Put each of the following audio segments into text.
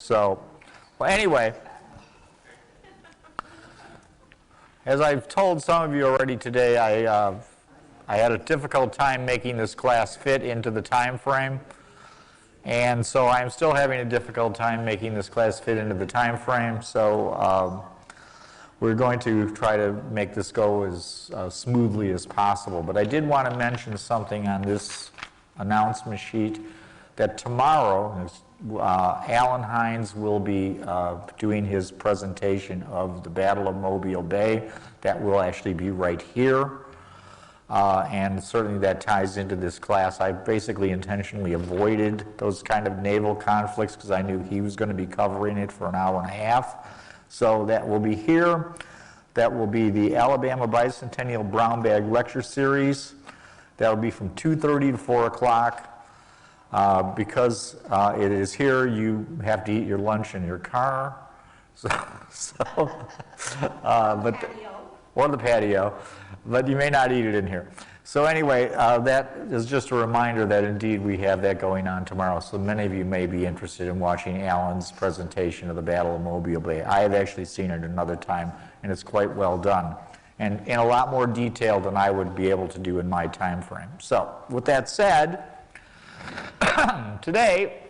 So, well, anyway, as I've told some of you already today, I had a difficult time making this class fit into the time frame, and so I'm still having a difficult time making this class fit into the time frame. So we're going to try to make this go as smoothly as possible. But I did want to mention something on this announcement sheet that tomorrow, Alan Hines will be doing his presentation of the Battle of Mobile Bay. That will actually be right here. And certainly that ties into this class. I basically intentionally avoided those kind of naval conflicts because I knew he was going to be covering it for an hour and a half. So that will be here. That will be the Alabama Bicentennial Brown Bag Lecture Series. That will be from 2:30 to 4 o'clock. Because it is here, you have to eat your lunch in your car, or the patio, but you may not eat it in here. So anyway, that is just a reminder that indeed we have that going on tomorrow. So many of you may be interested in watching Alan's presentation of the Battle of Mobile Bay. I have actually seen it another time, and it's quite well done, and in a lot more detail than I would be able to do in my time frame. So with that said, today,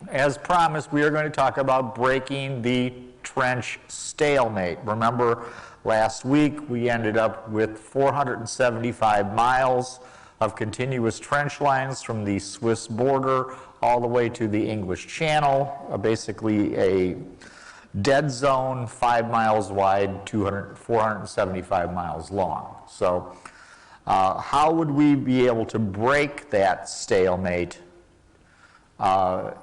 as promised, we are going to talk about breaking the trench stalemate. Remember, last week we ended up with 475 miles of continuous trench lines from the Swiss border all the way to the English Channel, basically a dead zone, 5 miles wide, 475 miles long. So how would we be able to break that stalemate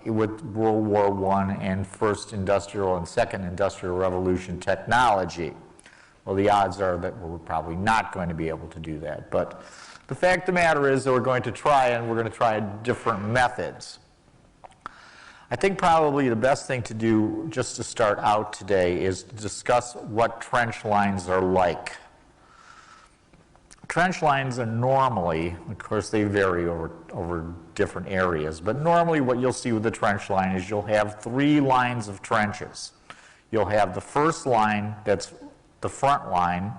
with World War I and First Industrial and Second Industrial Revolution technology? Well, the odds are that we're probably not going to be able to do that. But the fact of the matter is that we're going to try, and we're going to try different methods. I think probably the best thing to do just to start out today is to discuss what trench lines are like. Trench lines are normally, of course they vary over different areas, but normally what you'll see with the trench line is you'll have 3 lines of trenches. You'll have the first line, that's the front line,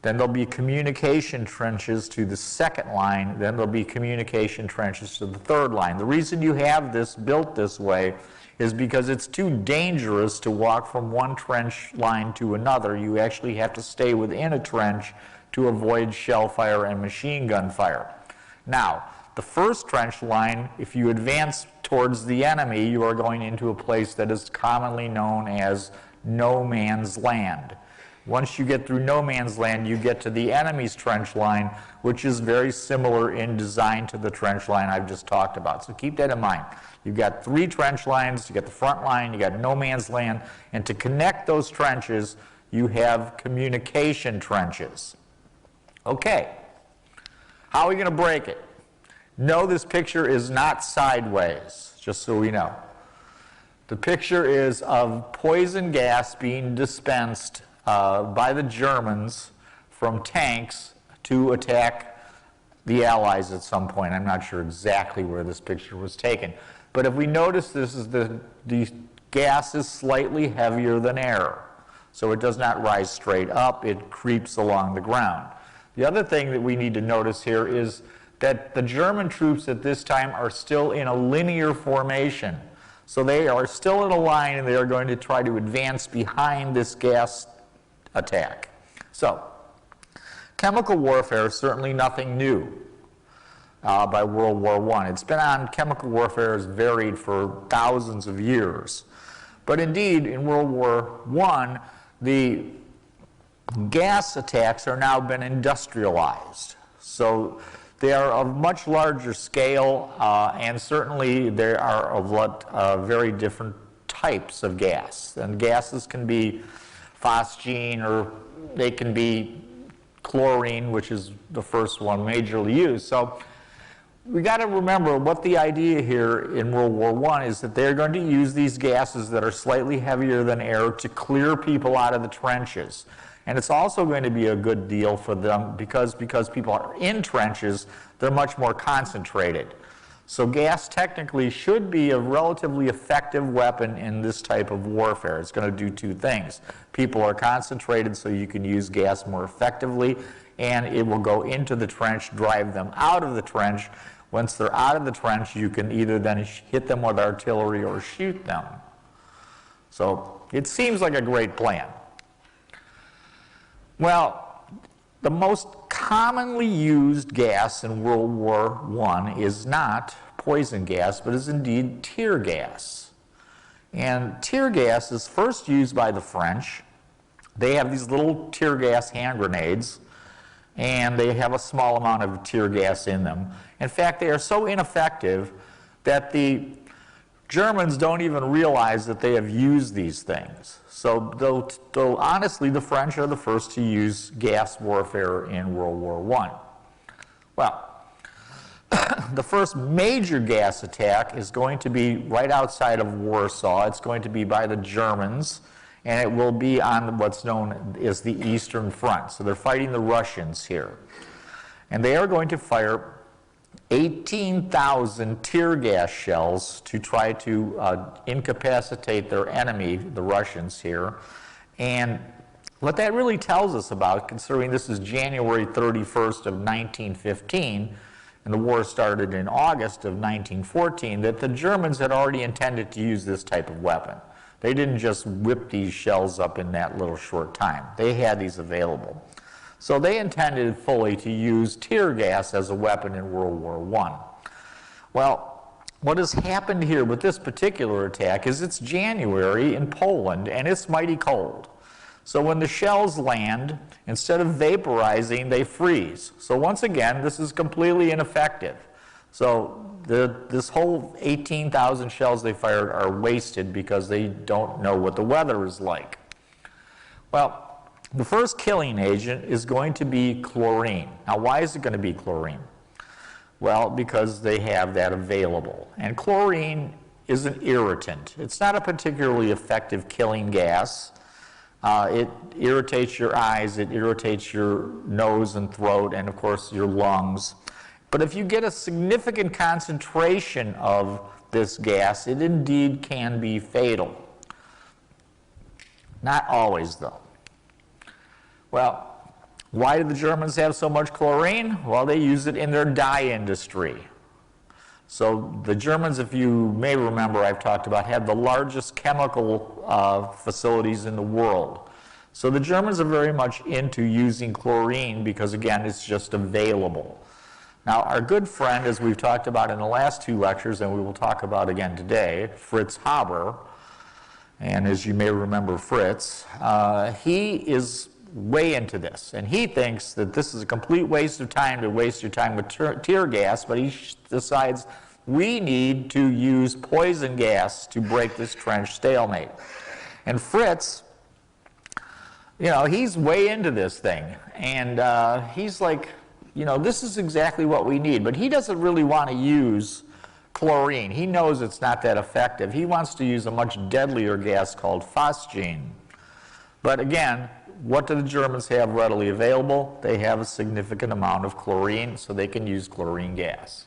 then there'll be communication trenches to the second line, then there'll be communication trenches to the third line. The reason you have this built this way is because it's too dangerous to walk from one trench line to another. You actually have to stay within a trench to avoid shell fire and machine gun fire. Now, the first trench line, if you advance towards the enemy, you are going into a place that is commonly known as no man's land. Once you get through no man's land, you get to the enemy's trench line, which is very similar in design to the trench line I've just talked about. So keep that in mind. You've got 3 trench lines, you got the front line, you got no man's land, and to connect those trenches, you have communication trenches. Okay, how are we going to break it? No, this picture is not sideways, just so we know. The picture is of poison gas being dispensed by the Germans from tanks to attack the Allies at some point. I'm not sure exactly where this picture was taken. But if we notice, this is the gas is slightly heavier than air. So it does not rise straight up, it creeps along the ground. The other thing that we need to notice here is that the German troops at this time are still in a linear formation. So they are still in a line, and they are going to try to advance behind this gas attack. So, chemical warfare is certainly nothing new by World War I. It's been on, chemical warfare has varied for thousands of years. But indeed, in World War I, the gas attacks are now been industrialized. So they are of much larger scale, and certainly there are of very different types of gas. And gases can be phosgene, or they can be chlorine, which is the first one majorly used. So we got to remember what the idea here in World War I is, that they're going to use these gases that are slightly heavier than air to clear people out of the trenches. And it's also going to be a good deal for them because people are in trenches, they're much more concentrated. So gas technically should be a relatively effective weapon in this type of warfare. It's going to do two things. People are concentrated so you can use gas more effectively, and it will go into the trench, drive them out of the trench. Once they're out of the trench, you can either then hit them with artillery or shoot them. So it seems like a great plan. Well, the most commonly used gas in World War I is not poison gas, but is indeed tear gas. And tear gas is first used by the French. They have these little tear gas hand grenades, and they have a small amount of tear gas in them. In fact, they are so ineffective that the Germans don't even realize that they have used these things. So though honestly, the French are the first to use gas warfare in World War I. Well, the first major gas attack is going to be right outside of Warsaw. It's going to be by the Germans, and it will be on what's known as the Eastern Front. So they're fighting the Russians here. And they are going to fire 18,000 tear gas shells to try to incapacitate their enemy, the Russians here. And what that really tells us about, considering this is January 31st of 1915, and the war started in August of 1914, that the Germans had already intended to use this type of weapon. They didn't just whip these shells up in that little short time. They had these available. So they intended fully to use tear gas as a weapon in World War I. Well, what has happened here with this particular attack is it's January in Poland and it's mighty cold. So when the shells land, instead of vaporizing, they freeze. So once again, this is completely ineffective. So this whole 18,000 shells they fired are wasted because they don't know what the weather is like. Well, the first killing agent is going to be chlorine. Now, why is it going to be chlorine? Well, because they have that available. And chlorine is an irritant. It's not a particularly effective killing gas. It irritates your eyes, it irritates your nose and throat, and of course your lungs. But if you get a significant concentration of this gas, it indeed can be fatal. Not always, though. Well, why do the Germans have so much chlorine? Well, they use it in their dye industry. So the Germans, if you may remember, I've talked about, have the largest chemical facilities in the world. So the Germans are very much into using chlorine because, again, it's just available. Now, our good friend, as we've talked about in the last two lectures, and we will talk about again today, Fritz Haber, and as you may remember Fritz, he is way into this, and he thinks that this is a complete waste of time to waste your time with tear gas, but he decides we need to use poison gas to break this trench stalemate. And Fritz, you know, he's way into this thing, and he's like, you know, this is exactly what we need, but he doesn't really want to use chlorine. He knows it's not that effective. He wants to use a much deadlier gas called phosgene. But again, what do the Germans have readily available? They have a significant amount of chlorine, so they can use chlorine gas.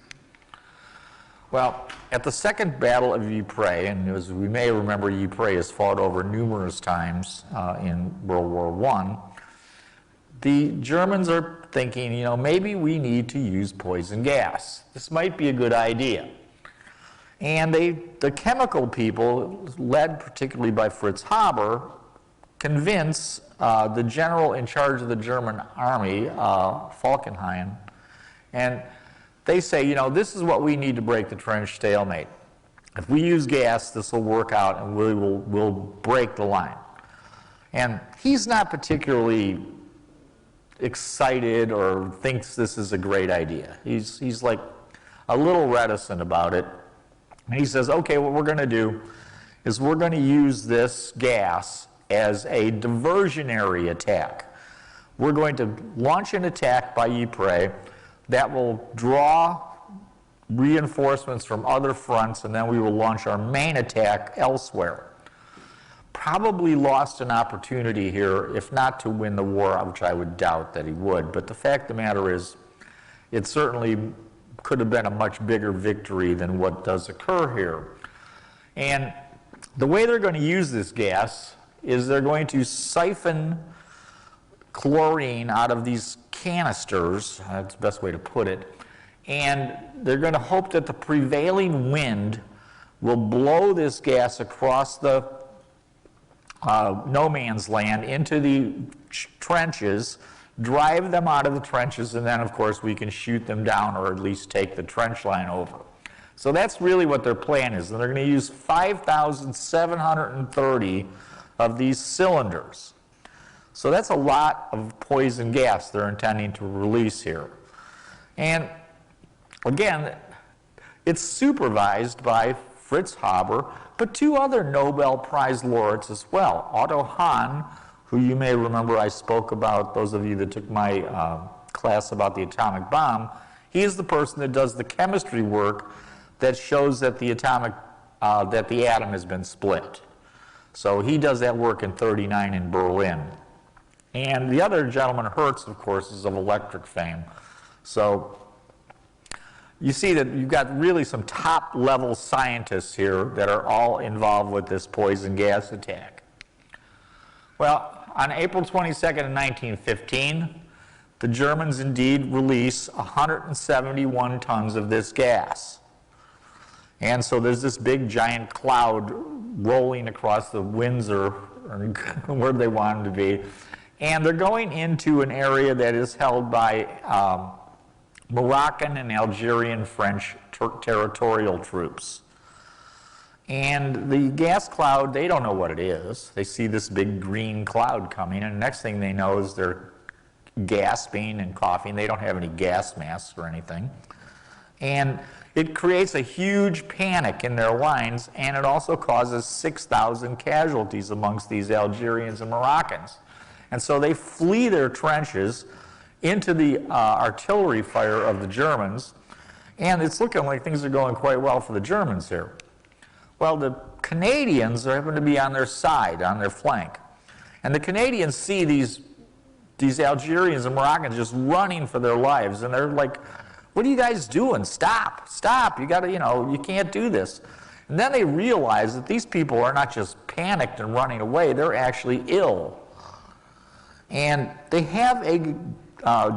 Well, at the Second Battle of Ypres, and as we may remember, Ypres is fought over numerous times in World War I, the Germans are thinking, you know, maybe we need to use poison gas. This might be a good idea. And the chemical people, led particularly by Fritz Haber, convince the general in charge of the German army, Falkenhayn, and they say, you know, this is what we need to break the trench stalemate. If we use gas, this will work out and we'll break the line. And he's not particularly excited or thinks this is a great idea. He's like a little reticent about it. And he says, okay, what we're going to do is we're going to use this gas as a diversionary attack. We're going to launch an attack by Ypres that will draw reinforcements from other fronts, and then we will launch our main attack elsewhere. Probably lost an opportunity here, if not to win the war, which I would doubt that he would. But the fact of the matter is, it certainly could have been a much bigger victory than what does occur here. And the way they're going to use this gas is they're going to siphon chlorine out of these canisters, that's the best way to put it, and they're going to hope that the prevailing wind will blow this gas across the no man's land into the trenches, drive them out of the trenches, and then of course we can shoot them down or at least take the trench line over. So that's really what their plan is, and they're going to use 5,730 of these cylinders. So that's a lot of poison gas they're intending to release here. And again, it's supervised by Fritz Haber, but two other Nobel Prize laureates as well. Otto Hahn, who you may remember I spoke about, those of you that took my class about the atomic bomb, he is the person that does the chemistry work that shows that the atom has been split. So he does that work in '39 in Berlin. And the other gentleman, Hertz, of course, is of electric fame. So you see that you've got really some top-level scientists here that are all involved with this poison gas attack. Well, on April 22nd of 1915, the Germans indeed release 171 tons of this gas. And so there's this big giant cloud rolling across the Windsor, or where they wanted to be. And they're going into an area that is held by Moroccan and Algerian French territorial troops. And the gas cloud, they don't know what it is. They see this big green cloud coming, and the next thing they know is they're gasping and coughing. They don't have any gas masks or anything. And it creates a huge panic in their lines, and it also causes 6,000 casualties amongst these Algerians and Moroccans. And so they flee their trenches into the artillery fire of the Germans, and it's looking like things are going quite well for the Germans here. Well, the Canadians happen to be on their side, on their flank. And the Canadians see these Algerians and Moroccans just running for their lives, and they're like, what are you guys doing? Stop, stop, you gotta, you can't do this. And then they realize that these people are not just panicked and running away, they're actually ill. And they have a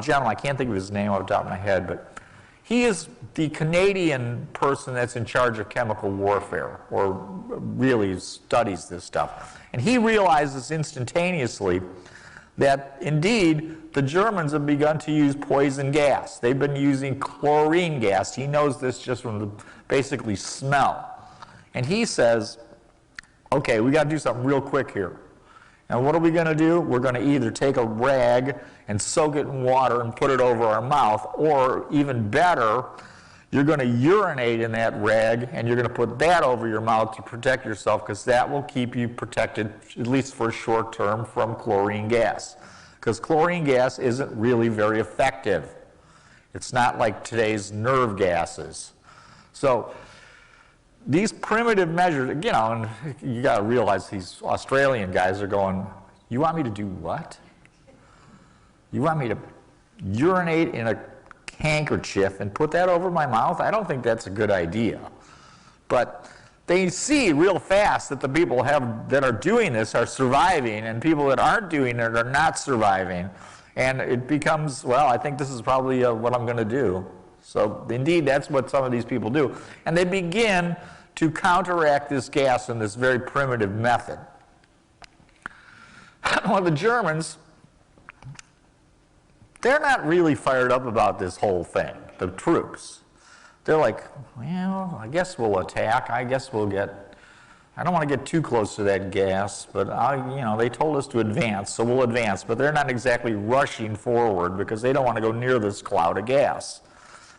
gentleman, I can't think of his name off the top of my head, but he is the Canadian person that's in charge of chemical warfare, or really studies this stuff. And he realizes instantaneously that indeed the Germans have begun to use poison gas. They've been using chlorine gas. He knows this just from the basically smell. And he says, okay, we got to do something real quick here. And what are we going to do? We're going to either take a rag and soak it in water and put it over our mouth, or even better, you're going to urinate in that rag and you're going to put that over your mouth to protect yourself, because that will keep you protected, at least for a short term, from chlorine gas. Because chlorine gas isn't really very effective. It's not like today's nerve gases. So these primitive measures, and you got to realize these Australian guys are going, you want me to do what? You want me to urinate in a handkerchief and put that over my mouth? I don't think that's a good idea. But they see real fast that the people that are doing this are surviving, and people that aren't doing it are not surviving. And it becomes, well, I think this is probably what I'm going to do. So indeed, that's what some of these people do. And they begin to counteract this gas in this very primitive method. Well, the Germans, they're not really fired up about this whole thing, the troops. They're like, well, I guess we'll attack. I guess we'll I don't want to get too close to that gas, but they told us to advance, so we'll advance. But they're not exactly rushing forward because they don't want to go near this cloud of gas,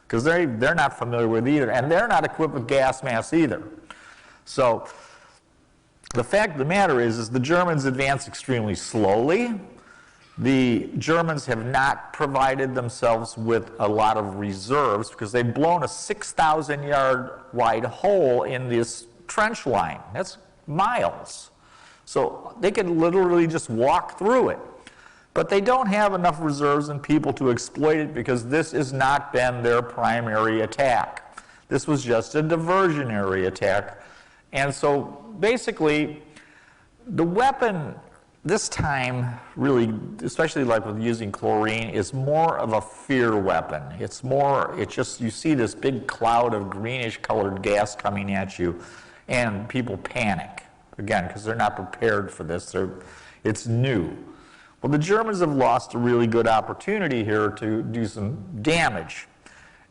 because they're not familiar with either, and they're not equipped with gas masks either. So the fact of the matter is the Germans advance extremely slowly. The Germans have not provided themselves with a lot of reserves because they've blown a 6,000-yard wide hole in this trench line. That's miles. So they could literally just walk through it. But they don't have enough reserves and people to exploit it because this has not been their primary attack. This was just a diversionary attack. And so basically, the weapon this time, really, especially like with using chlorine, is more of a fear weapon. It's just, you see this big cloud of greenish colored gas coming at you, and people panic, again, because they're not prepared for this. It's new. Well, the Germans have lost a really good opportunity here to do some damage.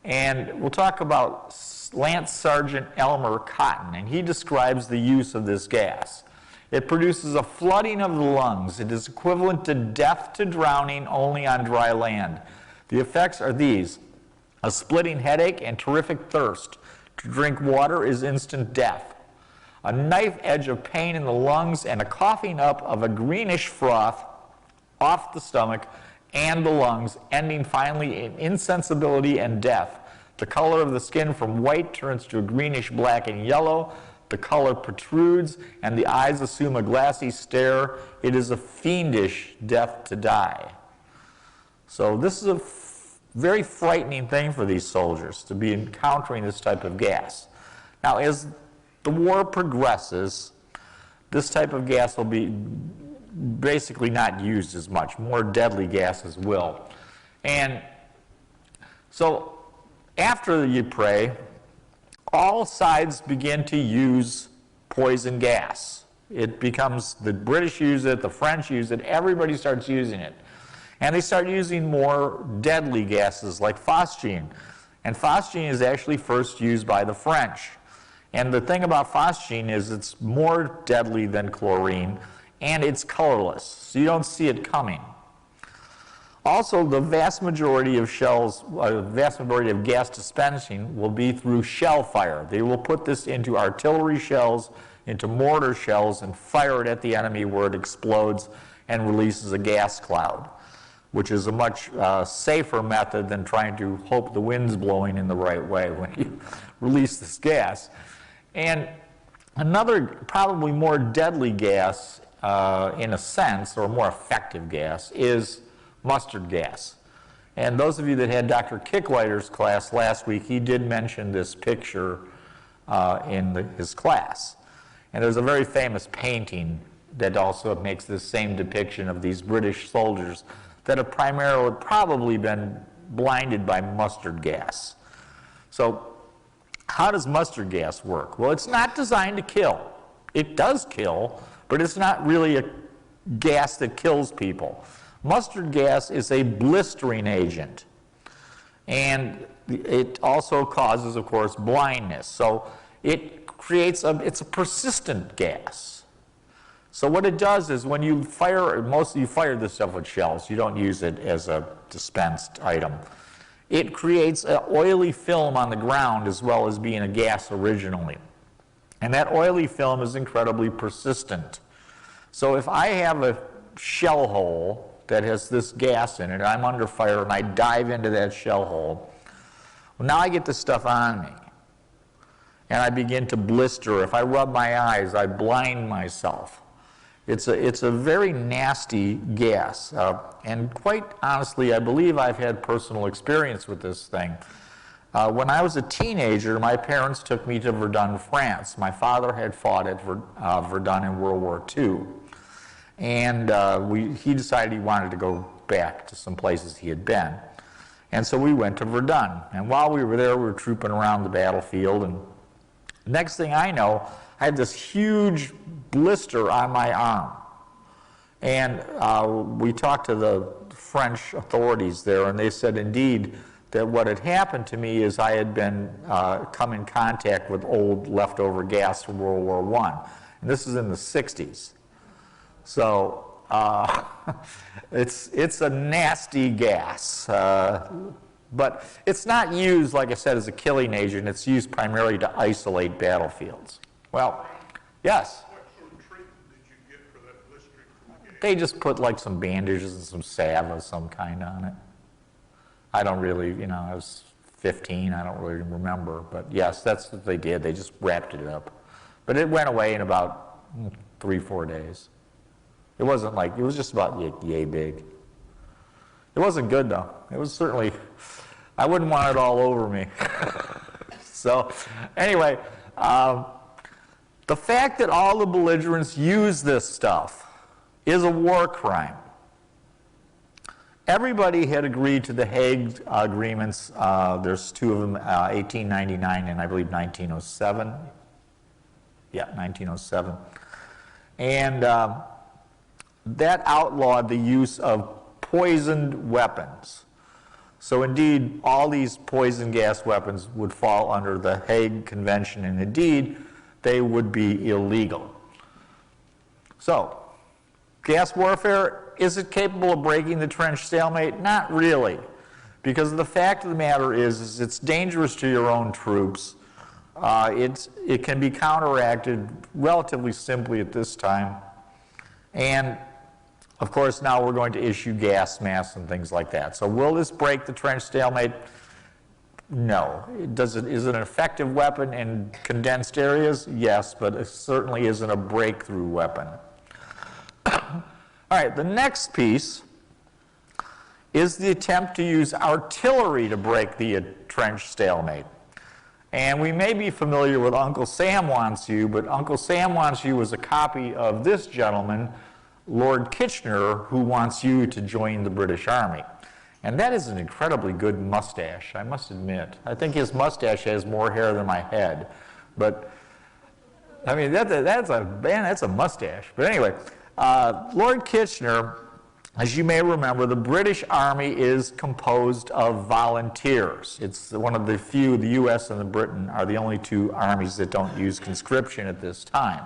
And we'll talk about Lance Sergeant Elmer Cotton, and he describes the use of this gas. It produces a flooding of the lungs. It is equivalent to death to drowning only on dry land. The effects are these: a splitting headache and terrific thirst. To drink water is instant death. A knife edge of pain in the lungs and a coughing up of a greenish froth off the stomach and the lungs, ending finally in insensibility and death. The color of the skin from white turns to a greenish black and yellow. The color protrudes, and the eyes assume a glassy stare. It is a fiendish death to die. So this is a very frightening thing for these soldiers, to be encountering this type of gas. Now, as the war progresses, this type of gas will be basically not used as much. More deadly gases will. And so after the Ypres, all sides begin to use poison gas. It becomes, the British use it, the French use it, everybody starts using it. And they start using more deadly gases like phosgene. And phosgene is actually first used by the French. And the thing about phosgene is it's more deadly than chlorine, and it's colorless, so you don't see it coming. Also, the vast majority of gas dispensing will be through shell fire. They will put this into artillery shells, into mortar shells, and fire it at the enemy where it explodes and releases a gas cloud, which is a much safer method than trying to hope the wind's blowing in the right way when you release this gas. And another probably more deadly gas, in a sense, or more effective gas, is mustard gas. And those of you that had Dr. Kickwhiter's class last week, he did mention this picture in his class. And there's a very famous painting that also makes this same depiction of these British soldiers that have primarily probably been blinded by mustard gas. So how does mustard gas work? Well, it's not designed to kill. It does kill, but it's not really a gas that kills people. Mustard gas is a blistering agent, and it also causes, of course, blindness. So it creates it's a persistent gas. So what it does is when you fire, mostly you fire this stuff with shells, you don't use it as a dispensed item. It creates an oily film on the ground as well as being a gas originally. And that oily film is incredibly persistent. So if I have a shell hole that has this gas in it, and I'm under fire, and I dive into that shell hole, well, now I get this stuff on me. And I begin to blister. If I rub my eyes, I blind myself. It's a very nasty gas. And quite honestly, I believe I've had personal experience with this thing. When I was a teenager, my parents took me to Verdun, France. My father had fought at Verdun in World War II. And he decided he wanted to go back to some places he had been. And so we went to Verdun. And while we were there, we were trooping around the battlefield. And next thing I know, I had this huge blister on my arm. And we talked to the French authorities there, and they said, indeed, that what had happened to me is I had been come in contact with old leftover gas from World War I. And this is in the 60s. So it's a nasty gas. But it's not used, like I said, as a killing agent. It's used primarily to isolate battlefields. Well, yes? What sort of treatment did you get for that blistering from the gas? They just put like some bandages and some salve of some kind on it. I don't really, I was 15, I don't really remember. But yes, that's what they did. They just wrapped it up. But it went away in about 3-4 days. It wasn't like, it was just about yay big. It wasn't good, though. It was certainly, I wouldn't want it all over me. So, anyway, the fact that all the belligerents use this stuff is a war crime. Everybody had agreed to the Hague agreements. There's two of them, 1899 and I believe 1907. Yeah, 1907. And that outlawed the use of poisoned weapons. So indeed, all these poison gas weapons would fall under the Hague Convention, and indeed, they would be illegal. So, gas warfare, is it capable of breaking the trench stalemate? Not really. Because the fact of the matter is it's dangerous to your own troops. It can be counteracted relatively simply at this time. And of course, now we're going to issue gas masks and things like that. So will this break the trench stalemate? No. Is it an effective weapon in condensed areas? Yes, but it certainly isn't a breakthrough weapon. All right, the next piece is the attempt to use artillery to break the trench stalemate. And we may be familiar with Uncle Sam Wants You, but Uncle Sam Wants You was a copy of this gentleman, Lord Kitchener, who wants you to join the British Army. And that is an incredibly good mustache, I must admit. I think his mustache has more hair than my head. But, I mean, that's a mustache. But anyway, Lord Kitchener, as you may remember, the British Army is composed of volunteers. It's one of the few, the U.S. and the Britain are the only two armies that don't use conscription at this time.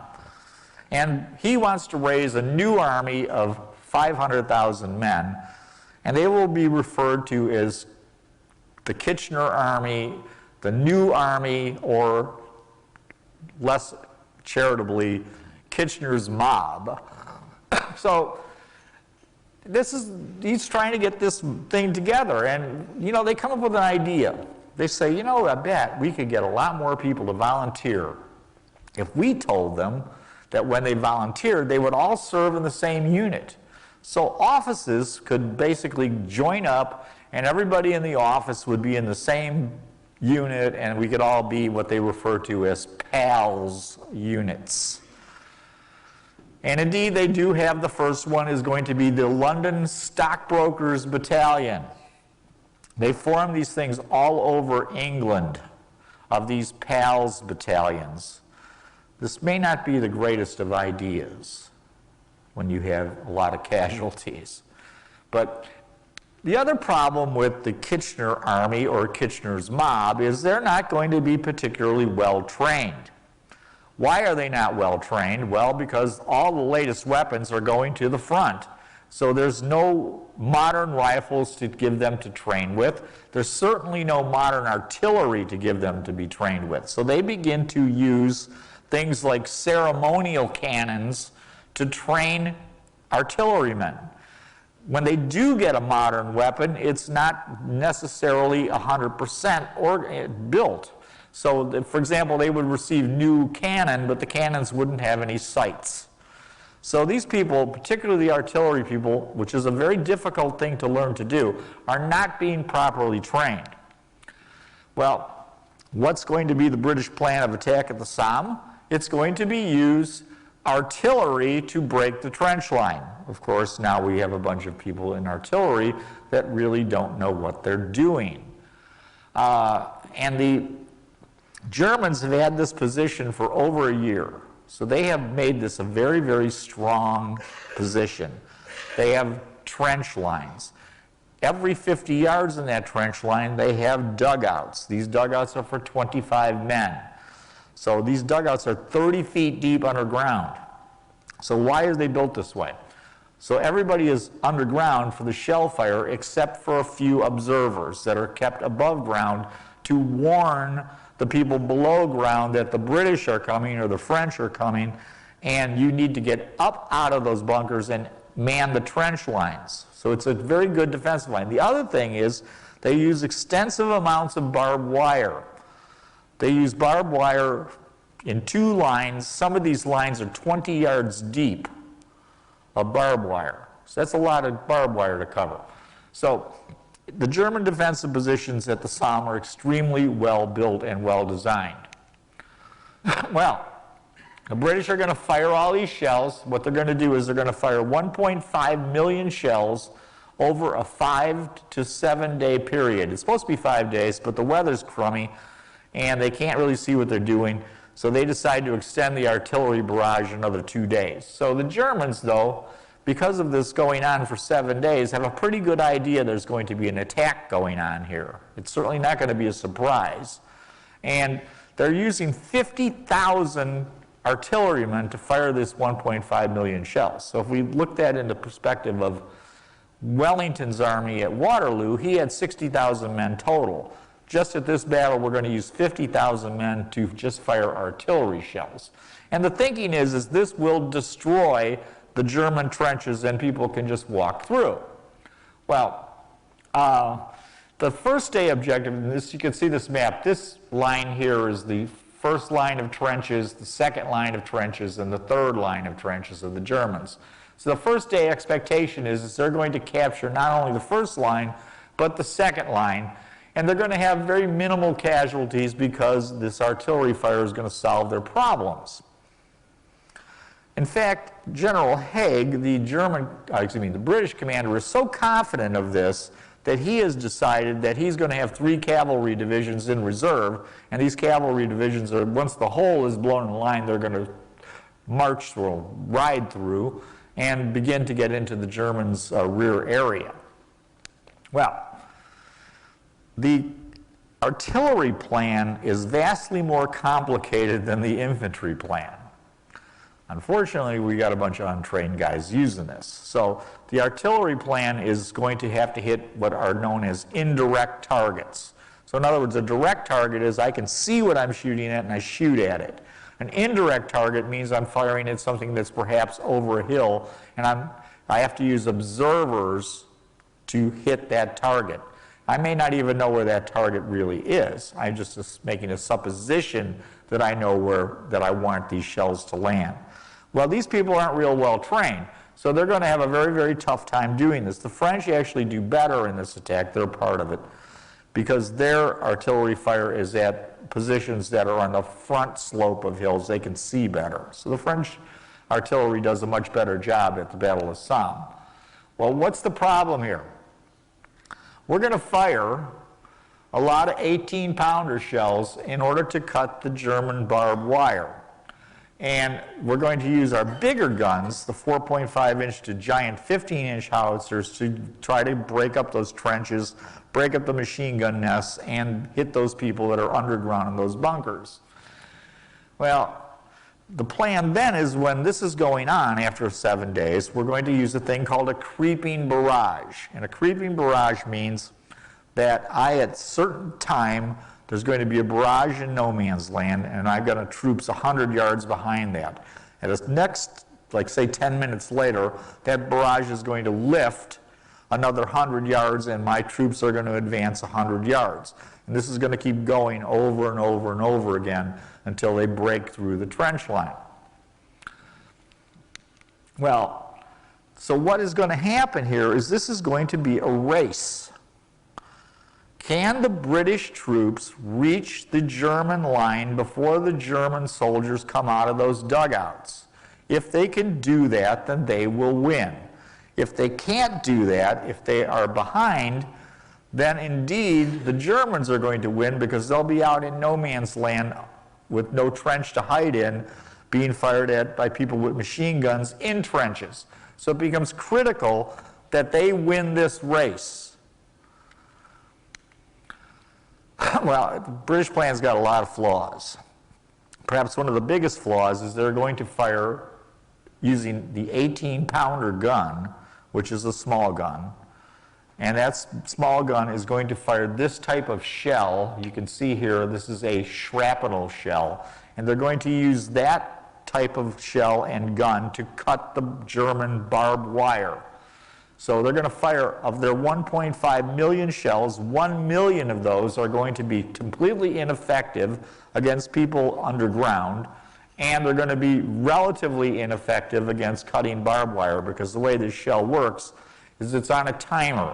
And he wants to raise a new army of 500,000 men, and they will be referred to as the Kitchener Army, the New Army, or less charitably, Kitchener's Mob. So he's trying to get this thing together, and you know, they come up with an idea. They say, you know, I bet we could get a lot more people to volunteer if we told them that when they volunteered, they would all serve in the same unit. So offices could basically join up, and everybody in the office would be in the same unit, and we could all be what they refer to as PALS units. And indeed, they do have the first one is going to be the London Stockbrokers Battalion. They form these things all over England, of these PALS battalions. This may not be the greatest of ideas when you have a lot of casualties. But the other problem with the Kitchener Army or Kitchener's Mob is they're not going to be particularly well trained. Why are they not well trained? Well, because all the latest weapons are going to the front. So there's no modern rifles to give them to train with. There's certainly no modern artillery to give them to be trained with. So they begin to use things like ceremonial cannons to train artillerymen. When they do get a modern weapon, it's not necessarily 100% built. So, for example, they would receive new cannon, but the cannons wouldn't have any sights. So these people, particularly the artillery people, which is a very difficult thing to learn to do, are not being properly trained. Well, what's going to be the British plan of attack at the Somme? It's going to be use artillery to break the trench line. Of course, now we have a bunch of people in artillery that really don't know what they're doing. And the Germans have had this position for over a year. So they have made this a very, very strong position. They have trench lines. Every 50 yards in that trench line, they have dugouts. These dugouts are for 25 men. So these dugouts are 30 feet deep underground. So why are they built this way? So everybody is underground for the shell fire except for a few observers that are kept above ground to warn the people below ground that the British are coming or the French are coming, and you need to get up out of those bunkers and man the trench lines. So it's a very good defensive line. The other thing is they use extensive amounts of barbed wire. They use barbed wire in two lines. Some of these lines are 20 yards deep of barbed wire. So that's a lot of barbed wire to cover. So the German defensive positions at the Somme are extremely well built and well designed. Well, the British are going to fire all these shells. What they're going to do is they're going to fire 1.5 million shells over a 5 to 7 day period. It's supposed to be 5 days, but the weather's crummy and they can't really see what they're doing. So they decide to extend the artillery barrage another 2 days. So the Germans, though, because of this going on for 7 days, have a pretty good idea there's going to be an attack going on here. It's certainly not going to be a surprise. And they're using 50,000 artillerymen to fire this 1.5 million shells. So if we look that into perspective of Wellington's army at Waterloo, he had 60,000 men total. Just at this battle, we're going to use 50,000 men to just fire artillery shells. And the thinking is this will destroy the German trenches and people can just walk through. Well, the first day objective, and this, you can see this map, this line here is the first line of trenches, the second line of trenches, and the third line of trenches of the Germans. So the first day expectation is they're going to capture not only the first line, but the second line, and they're going to have very minimal casualties because this artillery fire is going to solve their problems. In fact, General Haig, the British commander, is so confident of this that he has decided that he's going to have 3 cavalry divisions in reserve, and these cavalry divisions are, once the hole is blown in line, they're going to march through, ride through, and begin to get into the Germans' rear area. Well, the artillery plan is vastly more complicated than the infantry plan. Unfortunately, we got a bunch of untrained guys using this. So the artillery plan is going to have to hit what are known as indirect targets. So in other words, a direct target is I can see what I'm shooting at and I shoot at it. An indirect target means I'm firing at something that's perhaps over a hill and I have to use observers to hit that target. I may not even know where that target really is. I'm just making a supposition that I know that I want these shells to land. Well, these people aren't real well trained, so they're going to have a very, very tough time doing this. The French actually do better in this attack. They're part of it because their artillery fire is at positions that are on the front slope of hills. They can see better. So the French artillery does a much better job at the Battle of Somme. Well, what's the problem here? We're going to fire a lot of 18-pounder shells in order to cut the German barbed wire. And we're going to use our bigger guns, the 4.5-inch to giant 15-inch howitzers, to try to break up those trenches, break up the machine gun nests, and hit those people that are underground in those bunkers. Well, the plan then is when this is going on after 7 days, we're going to use a thing called a creeping barrage. And a creeping barrage means that at a certain time, there's going to be a barrage in no man's land, and I've got troops 100 yards behind that. And the next, like say 10 minutes later, that barrage is going to lift another 100 yards, and my troops are going to advance 100 yards. And this is going to keep going over and over and over again until they break through the trench line. Well, so what is going to happen here is this is going to be a race. Can the British troops reach the German line before the German soldiers come out of those dugouts? If they can do that, then they will win. If they can't do that, if they are behind, then indeed the Germans are going to win because they'll be out in no man's land with no trench to hide in, being fired at by people with machine guns in trenches. So it becomes critical that they win this race. Well, the British plan's got a lot of flaws. Perhaps one of the biggest flaws is they're going to fire using the 18-pounder gun, which is a small gun. And that small gun is going to fire this type of shell. You can see here, this is a shrapnel shell. And they're going to use that type of shell and gun to cut the German barbed wire. So they're going to fire, of their 1.5 million shells, 1 million of those are going to be completely ineffective against people underground, and they're going to be relatively ineffective against cutting barbed wire because the way this shell works is it's on a timer.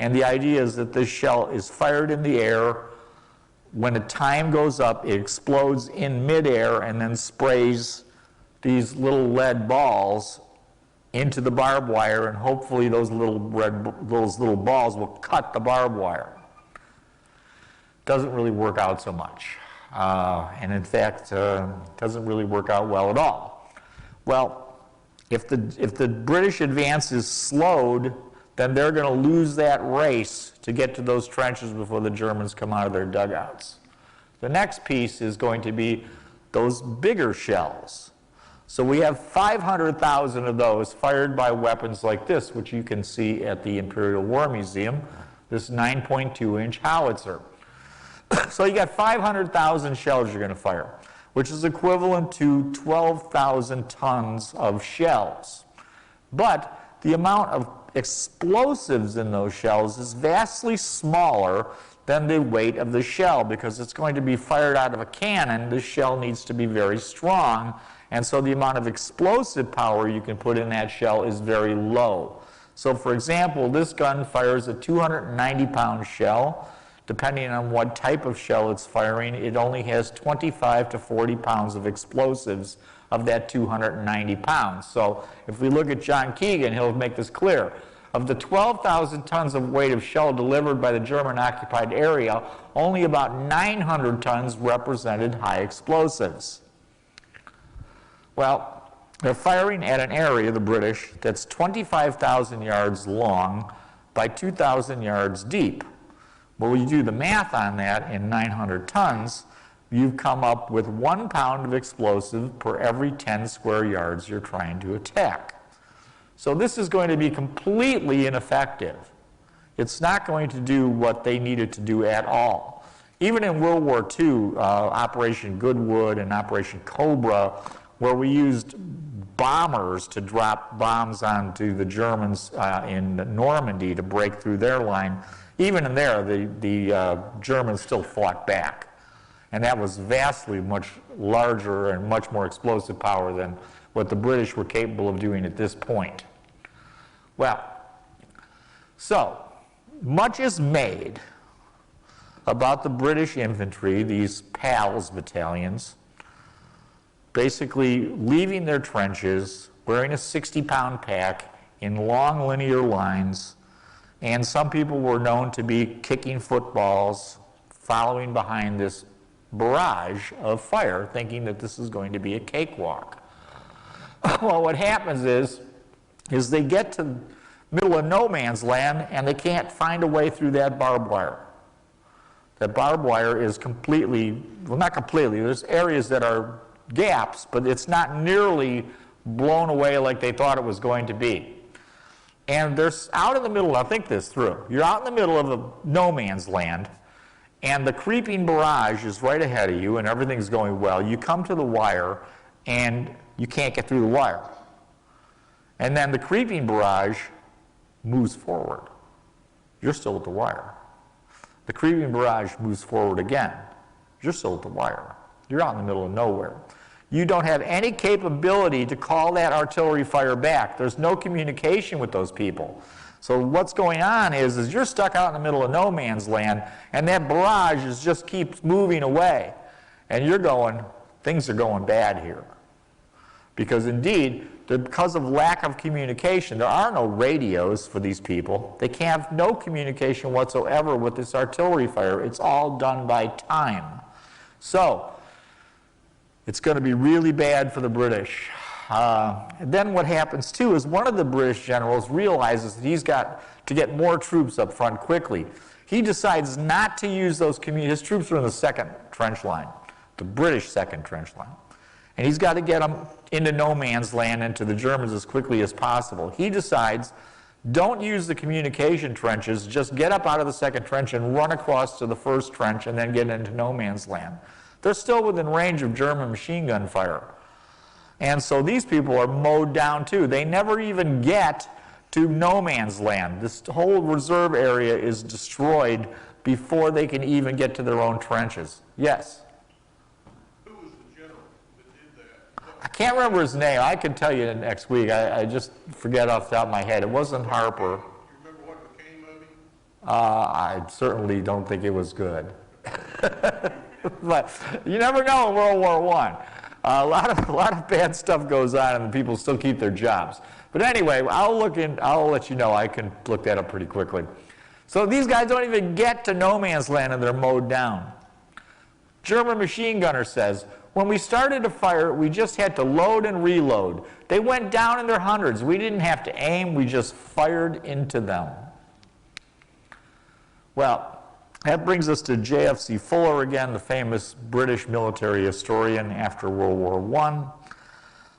And the idea is that this shell is fired in the air. When the time goes up, it explodes in midair and then sprays these little lead balls into the barbed wire, and hopefully those little balls will cut the barbed wire. Doesn't really work out so much. And in fact, doesn't really work out well at all. Well, if the British advance is slowed, then they're going to lose that race to get to those trenches before the Germans come out of their dugouts. The next piece is going to be those bigger shells. So we have 500,000 of those fired by weapons like this, which you can see at the Imperial War Museum, this 9.2-inch howitzer. So you got 500,000 shells you're going to fire, which is equivalent to 12,000 tons of shells. But the amount of explosives in those shells is vastly smaller than the weight of the shell, because it's going to be fired out of a cannon. The shell needs to be very strong, and so the amount of explosive power you can put in that shell is very low. So for example, this gun fires a 290-pound shell. Depending on what type of shell it's firing, it only has 25 to 40 pounds of explosives of that 290 pounds. So if we look at John Keegan, he'll make this clear. Of the 12,000 tons of weight of shell delivered by the German-occupied area, only about 900 tons represented high explosives. Well, they're firing at an area, the British, that's 25,000 yards long by 2,000 yards deep. Well, when you do the math on that in 900 tons, you've come up with 1 pound of explosive per every 10 square yards you're trying to attack. So this is going to be completely ineffective. It's not going to do what they needed to do at all. Even in World War II, Operation Goodwood and Operation Cobra, where we used bombers to drop bombs onto the Germans in Normandy to break through their line, even in there, the Germans still fought back. And that was vastly much larger and much more explosive power than what the British were capable of doing at this point. Well, so much is made about the British infantry, these PALS battalions, basically leaving their trenches, wearing a 60-pound pack in long linear lines, and some people were known to be kicking footballs, following behind this barrage of fire, thinking that this is going to be a cakewalk. Well, what happens is they get to middle of no man's land and they can't find a way through that barbed wire. That barbed wire is completely, well, not completely, there's areas that are gaps, but it's not nearly blown away like they thought it was going to be. And they're out in the middle, now think this through, you're out in the middle of a no man's land, and the creeping barrage is right ahead of you and everything's going well. You come to the wire and you can't get through the wire. And then the creeping barrage moves forward. You're still at the wire. The creeping barrage moves forward again. You're still at the wire. You're out in the middle of nowhere. You don't have any capability to call that artillery fire back. There's no communication with those people. So what's going on is you're stuck out in the middle of no man's land, and that barrage just keeps moving away. And you're going, things are going bad here. Because indeed, because of lack of communication, there are no radios for these people. They can have no communication whatsoever with this artillery fire. It's all done by time. So it's going to be really bad for the British. And then what happens too is one of the British generals realizes that he's got to get more troops up front quickly. He decides not to use those his troops are in the second trench line, the British second trench line. And he's got to get them into no man's land and to the Germans as quickly as possible. He decides, don't use the communication trenches, just get up out of the second trench and run across to the first trench and then get into no man's land. They're still within range of German machine gun fire. And so these people are mowed down too. They never even get to no man's land. This whole reserve area is destroyed before they can even get to their own trenches. Yes? Who was the general that did that? I can't remember his name. I could tell you next week. I just forget off the top of my head. It wasn't Harper. You remember what became of him? I certainly don't think it was good. But you never know in World War I. A lot of bad stuff goes on and people still keep their jobs. But anyway, I'll let you know. I can look that up pretty quickly. So these guys don't even get to no man's land and they're mowed down. German machine gunner says, when we started a fire, we just had to load and reload. They went down in their hundreds. We didn't have to aim, we just fired into them. Well, that brings us to J.F.C. Fuller again, the famous British military historian after World War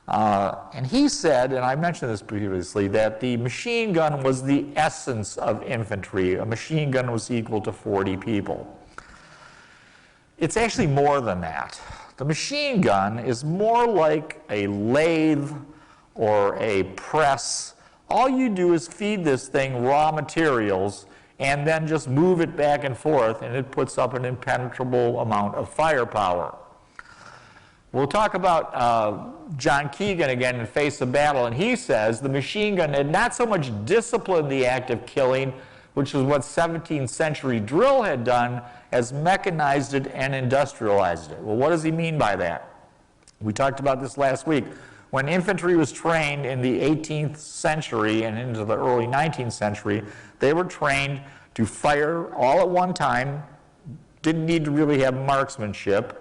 I. And he said, and I mentioned this previously, that the machine gun was the essence of infantry. A machine gun was equal to 40 people. It's actually more than that. The machine gun is more like a lathe or a press. All you do is feed this thing raw materials and then just move it back and forth, and it puts up an impenetrable amount of firepower. We'll talk about John Keegan again in Face of Battle, and he says the machine gun had not so much disciplined the act of killing, which is what 17th century drill had done, as mechanized it and industrialized it. Well, what does he mean by that? We talked about this last week. When infantry was trained in the 18th century and into the early 19th century, they were trained to fire all at one time, didn't need to really have marksmanship.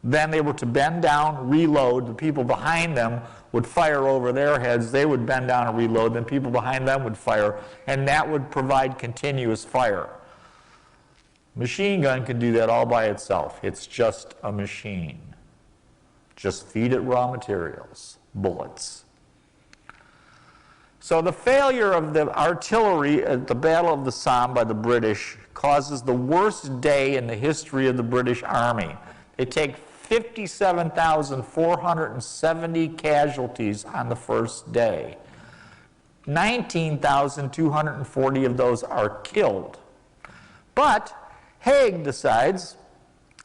Then they were to bend down, reload. The people behind them would fire over their heads. They would bend down and reload. Then people behind them would fire, and that would provide continuous fire. Machine gun can do that all by itself. It's just a machine. Just feed it raw materials, bullets. So the failure of the artillery at the Battle of the Somme by the British causes the worst day in the history of the British Army. They take 57,470 casualties on the first day. 19,240 of those are killed. But Haig decides,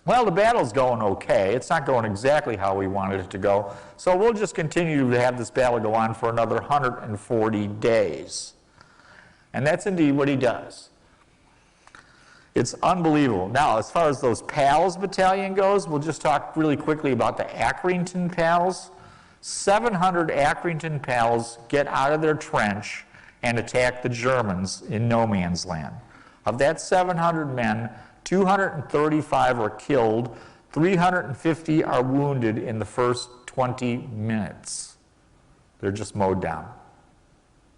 well, the battle's going okay. It's not going exactly how we wanted it to go. So we'll just continue to have this battle go on for another 140 days. And that's indeed what he does. It's unbelievable. Now, as far as those PALS battalion goes, we'll just talk really quickly about the Accrington PALS. 700 Accrington PALS get out of their trench and attack the Germans in no man's land. Of that 700 men, 235 are killed, 350 are wounded in the first 20 minutes. They're just mowed down.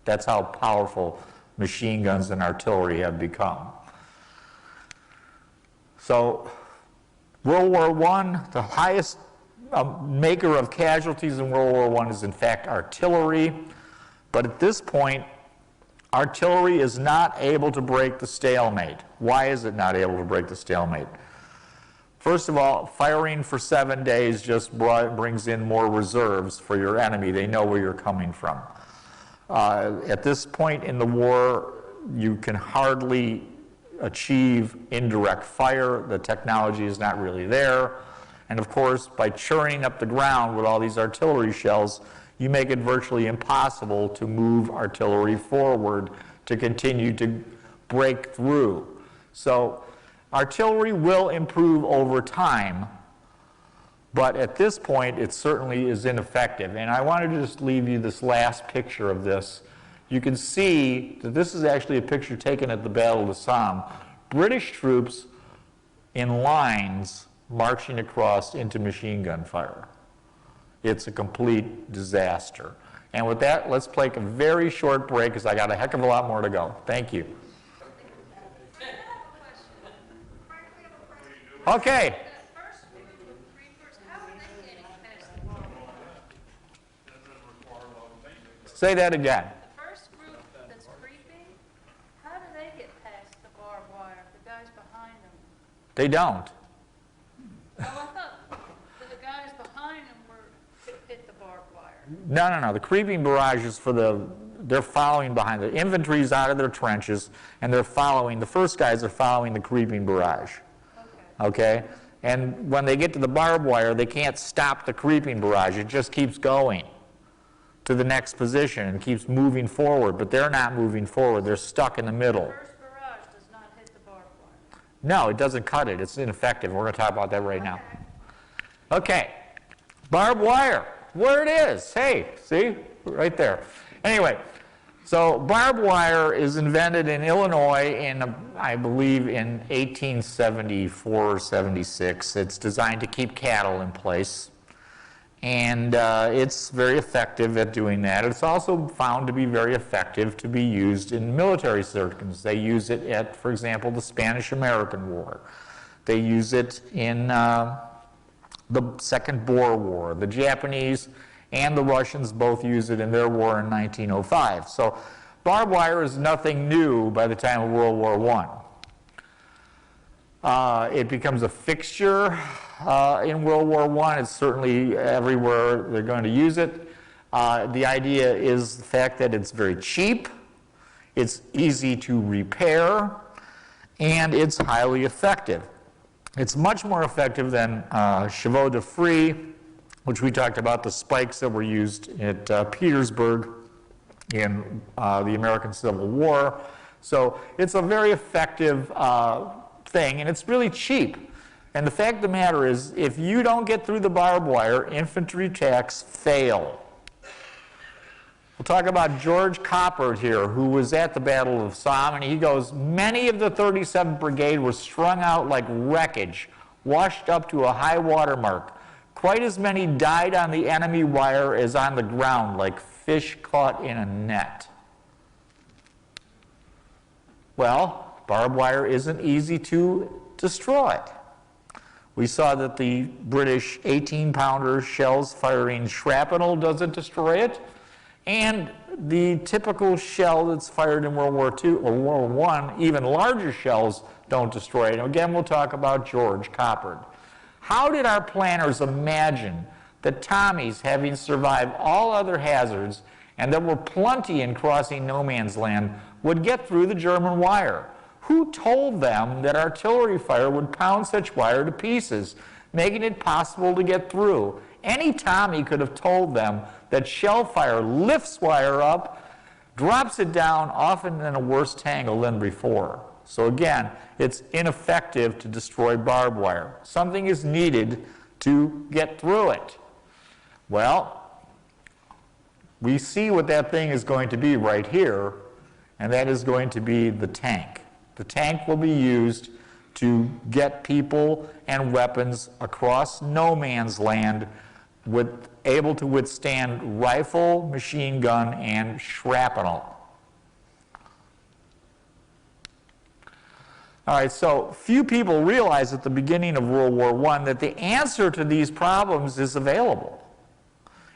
That's how powerful machine guns and artillery have become. So, World War I, the highest maker of casualties in World War I is in fact artillery. But at this point, artillery is not able to break the stalemate. Why is it not able to break the stalemate? First of all, firing for 7 days just brings in more reserves for your enemy. They know where you're coming from. At this point in the war, you can hardly achieve indirect fire. The technology is not really there. And of course, by churning up the ground with all these artillery shells, you make it virtually impossible to move artillery forward to continue to break through. So artillery will improve over time, but at this point it certainly is ineffective. And I wanted to just leave you this last picture of this. You can see that this is actually a picture taken at the Battle of the Somme. British troops in lines marching across into machine gun fire. It's a complete disaster. And with that, let's take a very short break because I got a heck of a lot more to go. Thank you. Okay. Say that again. The first group that's creeping, how do they get past the barbed wire, the guys behind them? They don't. Oh, I thought the guys behind them hit the barbed wire. No. The creeping barrage is for they're following behind. The infantry's out of their trenches, and they're following, the first guys are following the creeping barrage. Okay? And when they get to the barbed wire, they can't stop the creeping barrage. It just keeps going to the next position and keeps moving forward, but they're not moving forward. They're stuck in the middle. The first barrage does not No, it doesn't cut it. It's ineffective. We're going to talk about that right now. Okay, barbed wire. Where it is. Hey, see? Right there. Anyway, so barbed wire is invented in Illinois in, I believe, in 1874 or 76. It's designed to keep cattle in place. And it's very effective at doing that. It's also found to be very effective to be used in military circles. They use it at, for example, the Spanish-American War. They use it in the Second Boer War. The Japanese and the Russians both use it in their war in 1905. So barbed wire is nothing new by the time of World War I. It becomes a fixture in World War I. It's certainly everywhere they're going to use it. The idea is the fact that it's very cheap, it's easy to repair, and it's highly effective. It's much more effective than chevaux de frise, which we talked about, the spikes that were used at Petersburg in the American Civil War. So it's a very effective thing, and it's really cheap. And the fact of the matter is, if you don't get through the barbed wire, infantry attacks fail. We'll talk about George Coppard here, who was at the Battle of Somme, and he goes, many of the 37th Brigade were strung out like wreckage, washed up to a high water mark. Quite as many died on the enemy wire as on the ground, like fish caught in a net. Well, barbed wire isn't easy to destroy. We saw that the British 18-pounder shells firing shrapnel doesn't destroy it, and the typical shell that's fired in World War II or World War I, even larger shells, don't destroy it. And again, we'll talk about George Coppard. How did our planners imagine that Tommies, having survived all other hazards, and there were plenty in crossing no man's land, would get through the German wire? Who told them that artillery fire would pound such wire to pieces, making it possible to get through? Any Tommy could have told them that shell fire lifts wire up, drops it down, often in a worse tangle than before. So again, it's ineffective to destroy barbed wire. Something is needed to get through it. Well, we see what that thing is going to be right here, and that is going to be the tank. The tank will be used to get people and weapons across no man's land, able to withstand rifle, machine gun, and shrapnel. All right, so few people realize at the beginning of World War I that the answer to these problems is available.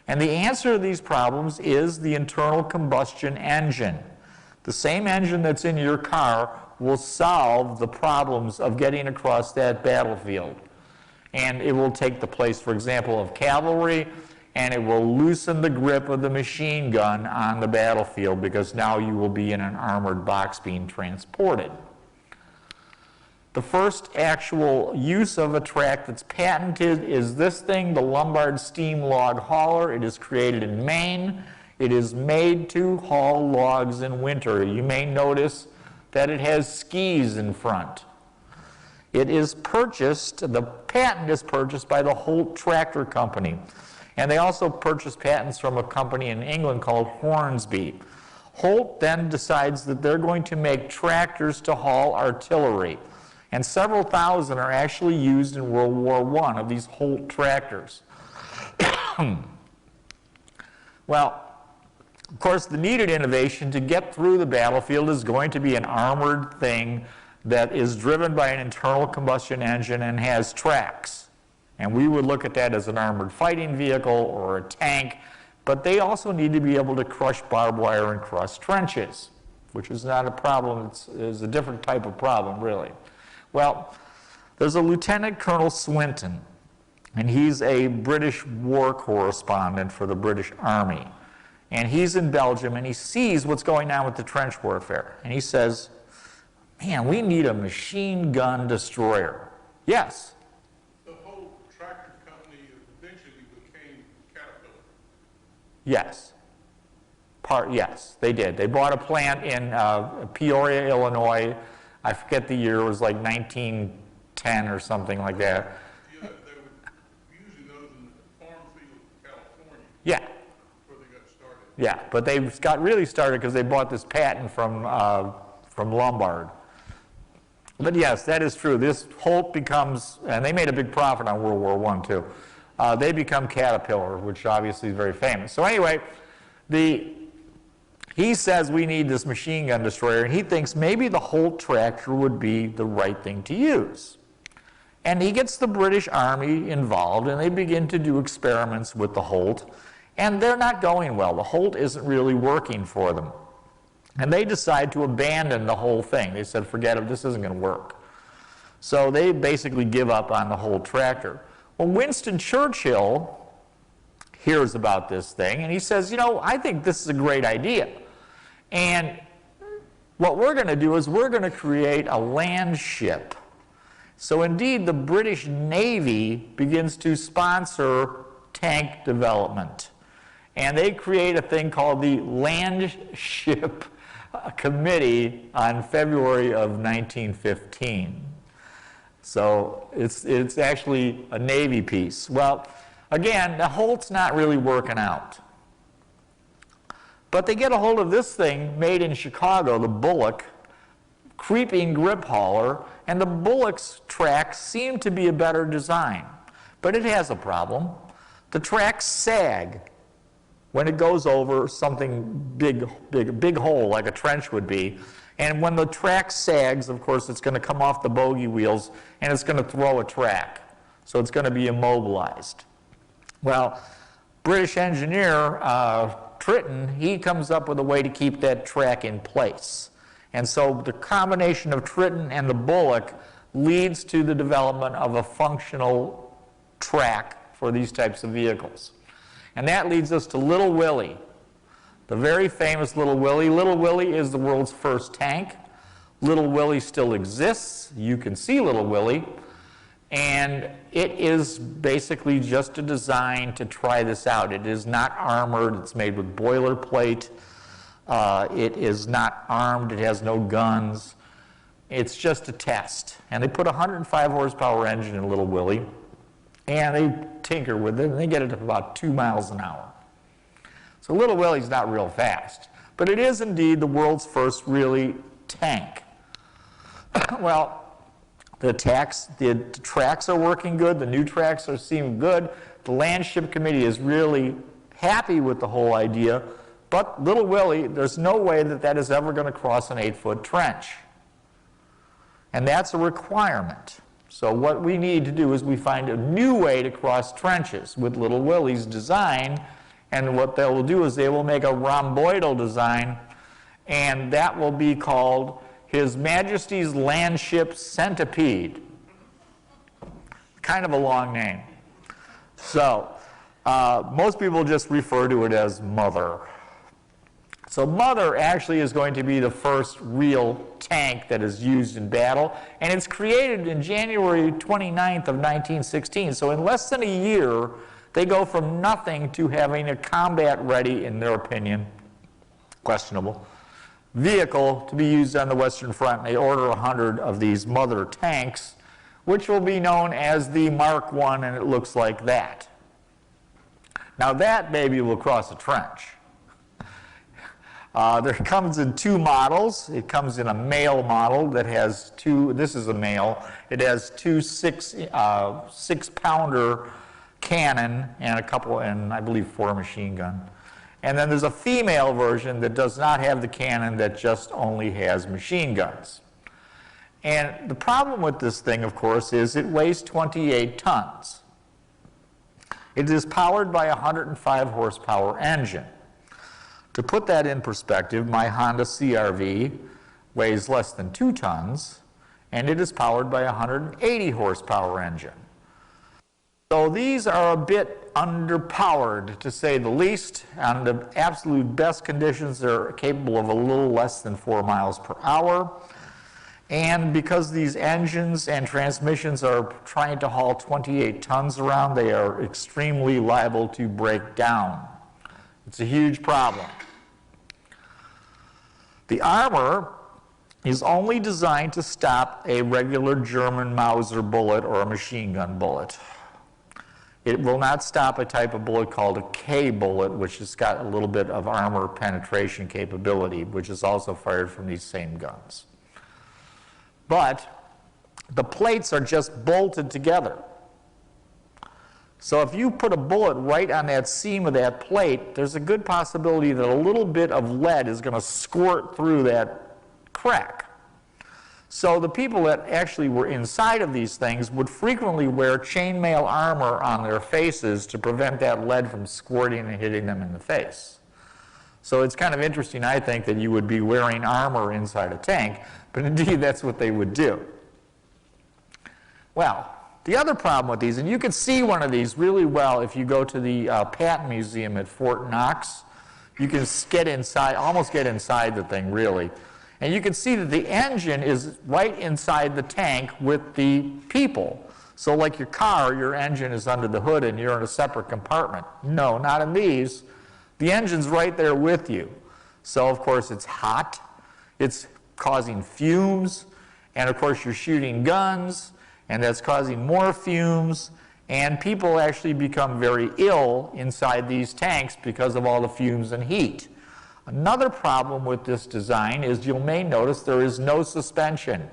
And the answer to these problems is the internal combustion engine. The same engine that's in your car will solve the problems of getting across that battlefield. And it will take the place, for example, of cavalry, and it will loosen the grip of the machine gun on the battlefield, because now you will be in an armored box being transported. The first actual use of a track that's patented is this thing, the Lombard Steam Log Hauler. It is created in Maine. It is made to haul logs in winter. You may notice that it has skis in front. It is purchased, the patent is purchased by the Holt Tractor Company. And they also purchased patents from a company in England called Hornsby. Holt then decides that they're going to make tractors to haul artillery. And several thousand are actually used in World War I of these Holt tractors. Well, of course, the needed innovation to get through the battlefield is going to be an armored thing that is driven by an internal combustion engine and has tracks. And we would look at that as an armored fighting vehicle or a tank, but they also need to be able to crush barbed wire and cross trenches, which is not a problem. It's a different type of problem, really. Well, there's a Lieutenant Colonel Swinton, and he's a British war correspondent for the British Army. And he's in Belgium, and he sees what's going on with the trench warfare. And he says, man, we need a machine gun destroyer. Yes? The whole tractor company eventually became Caterpillar. Yes. Yes, they did. They bought a plant in Peoria, Illinois, I forget the year, it was like 1910 or something like that. Yeah, they were using those in Farmfield, California, Yeah, where they got started. yeah, but they got really started because they bought this patent from Lombard. But yes, that is true. This Holt becomes, and they made a big profit on World War I too. They become Caterpillar, which obviously is very famous. So anyway, he says we need this machine gun destroyer, and he thinks maybe the Holt tractor would be the right thing to use. And he gets the British Army involved, and they begin to do experiments with the Holt, and they're not going well. The Holt isn't really working for them. And they decide to abandon the whole thing. They said, forget it, this isn't going to work. So they basically give up on the Holt tractor. Well, Winston Churchill hears about this thing, and he says, you know, I think this is a great idea. And what we're going to do is we're going to create a land ship. So indeed, the British Navy begins to sponsor tank development. And they create a thing called the Land Ship Committee on February of 1915. So it's actually a Navy piece. Well, again, the Holt's not really working out. But they get a hold of this thing made in Chicago, the Bullock, creeping grip hauler, and the Bullock's tracks seem to be a better design. But it has a problem. The tracks sag when it goes over something big, a big hole like a trench would be. And when the track sags, of course, it's going to come off the bogey wheels and it's going to throw a track. So it's going to be immobilized. Well, British engineer Tritton, he comes up with a way to keep that track in place. And so the combination of Tritton and the Bullock leads to the development of a functional track for these types of vehicles. And that leads us to Little Willie, the very famous Little Willie. Little Willie is the world's first tank. Little Willie still exists. You can see Little Willie. And it is basically just a design to try this out. It is not armored. It's made with boilerplate. It is not armed. It has no guns. It's just a test. And they put a 105 horsepower engine in Little Willie. And they tinker with it, and they get it to about 2 miles an hour. So Little Willie's not real fast. But it is indeed the world's first really tank. Well, the tracks are working good. The new tracks are seeming good. The Land Ship Committee is really happy with the whole idea. But Little Willie, there's no way that that is ever going to cross an 8-foot trench. And that's a requirement. So what we need to do is we find a new way to cross trenches with Little Willie's design, and what they will do is they will make a rhomboidal design, and that will be called His Majesty's Land Ship Centipede. Kind of a long name. So most people just refer to it as Mother. So Mother actually is going to be the first real tank that is used in battle, and it's created in January 29th of 1916. So in less than a year, they go from nothing to having a combat-ready, in their opinion, questionable, vehicle to be used on the Western Front. They order 100 of these Mother tanks, which will be known as the Mark I, and it looks like that. Now that baby will cross a trench. There comes in 2 models. It comes in a male model that has 2, this is a male, it has 2 6-pounder cannon and a couple, and I believe 4 machine gun. And then there's a female version that does not have the cannon, that just only has machine guns. And the problem with this thing, of course, is it weighs 28 tons. It is powered by a 105 horsepower engine. To put that in perspective, my Honda CR-V weighs less than 2 tons, and it is powered by a 180 horsepower engine. So these are a bit underpowered, to say the least. On the absolute best conditions, they're capable of a little less than 4 miles per hour. And because these engines and transmissions are trying to haul 28 tons around, they are extremely liable to break down. It's a huge problem. The armor is only designed to stop a regular German Mauser bullet or a machine gun bullet. It will not stop a type of bullet called a K bullet, which has got a little bit of armor penetration capability, which is also fired from these same guns. But the plates are just bolted together. So if you put a bullet right on that seam of that plate, there's a good possibility that a little bit of lead is going to squirt through that crack. So the people that actually were inside of these things would frequently wear chainmail armor on their faces to prevent that lead from squirting and hitting them in the face. So it's kind of interesting, I think, that you would be wearing armor inside a tank, but indeed that's what they would do. Well, the other problem with these, and you can see one of these really well if you go to the Patton Museum at Fort Knox. You can get inside, almost get inside the thing, really. And you can see that the engine is right inside the tank with the people. So like your car, your engine is under the hood and you're in a separate compartment. No, not in these. The engine's right there with you. So of course it's hot, it's causing fumes, and of course you're shooting guns, and that's causing more fumes, and people actually become very ill inside these tanks because of all the fumes and heat. Another problem with this design is you may notice there is no suspension.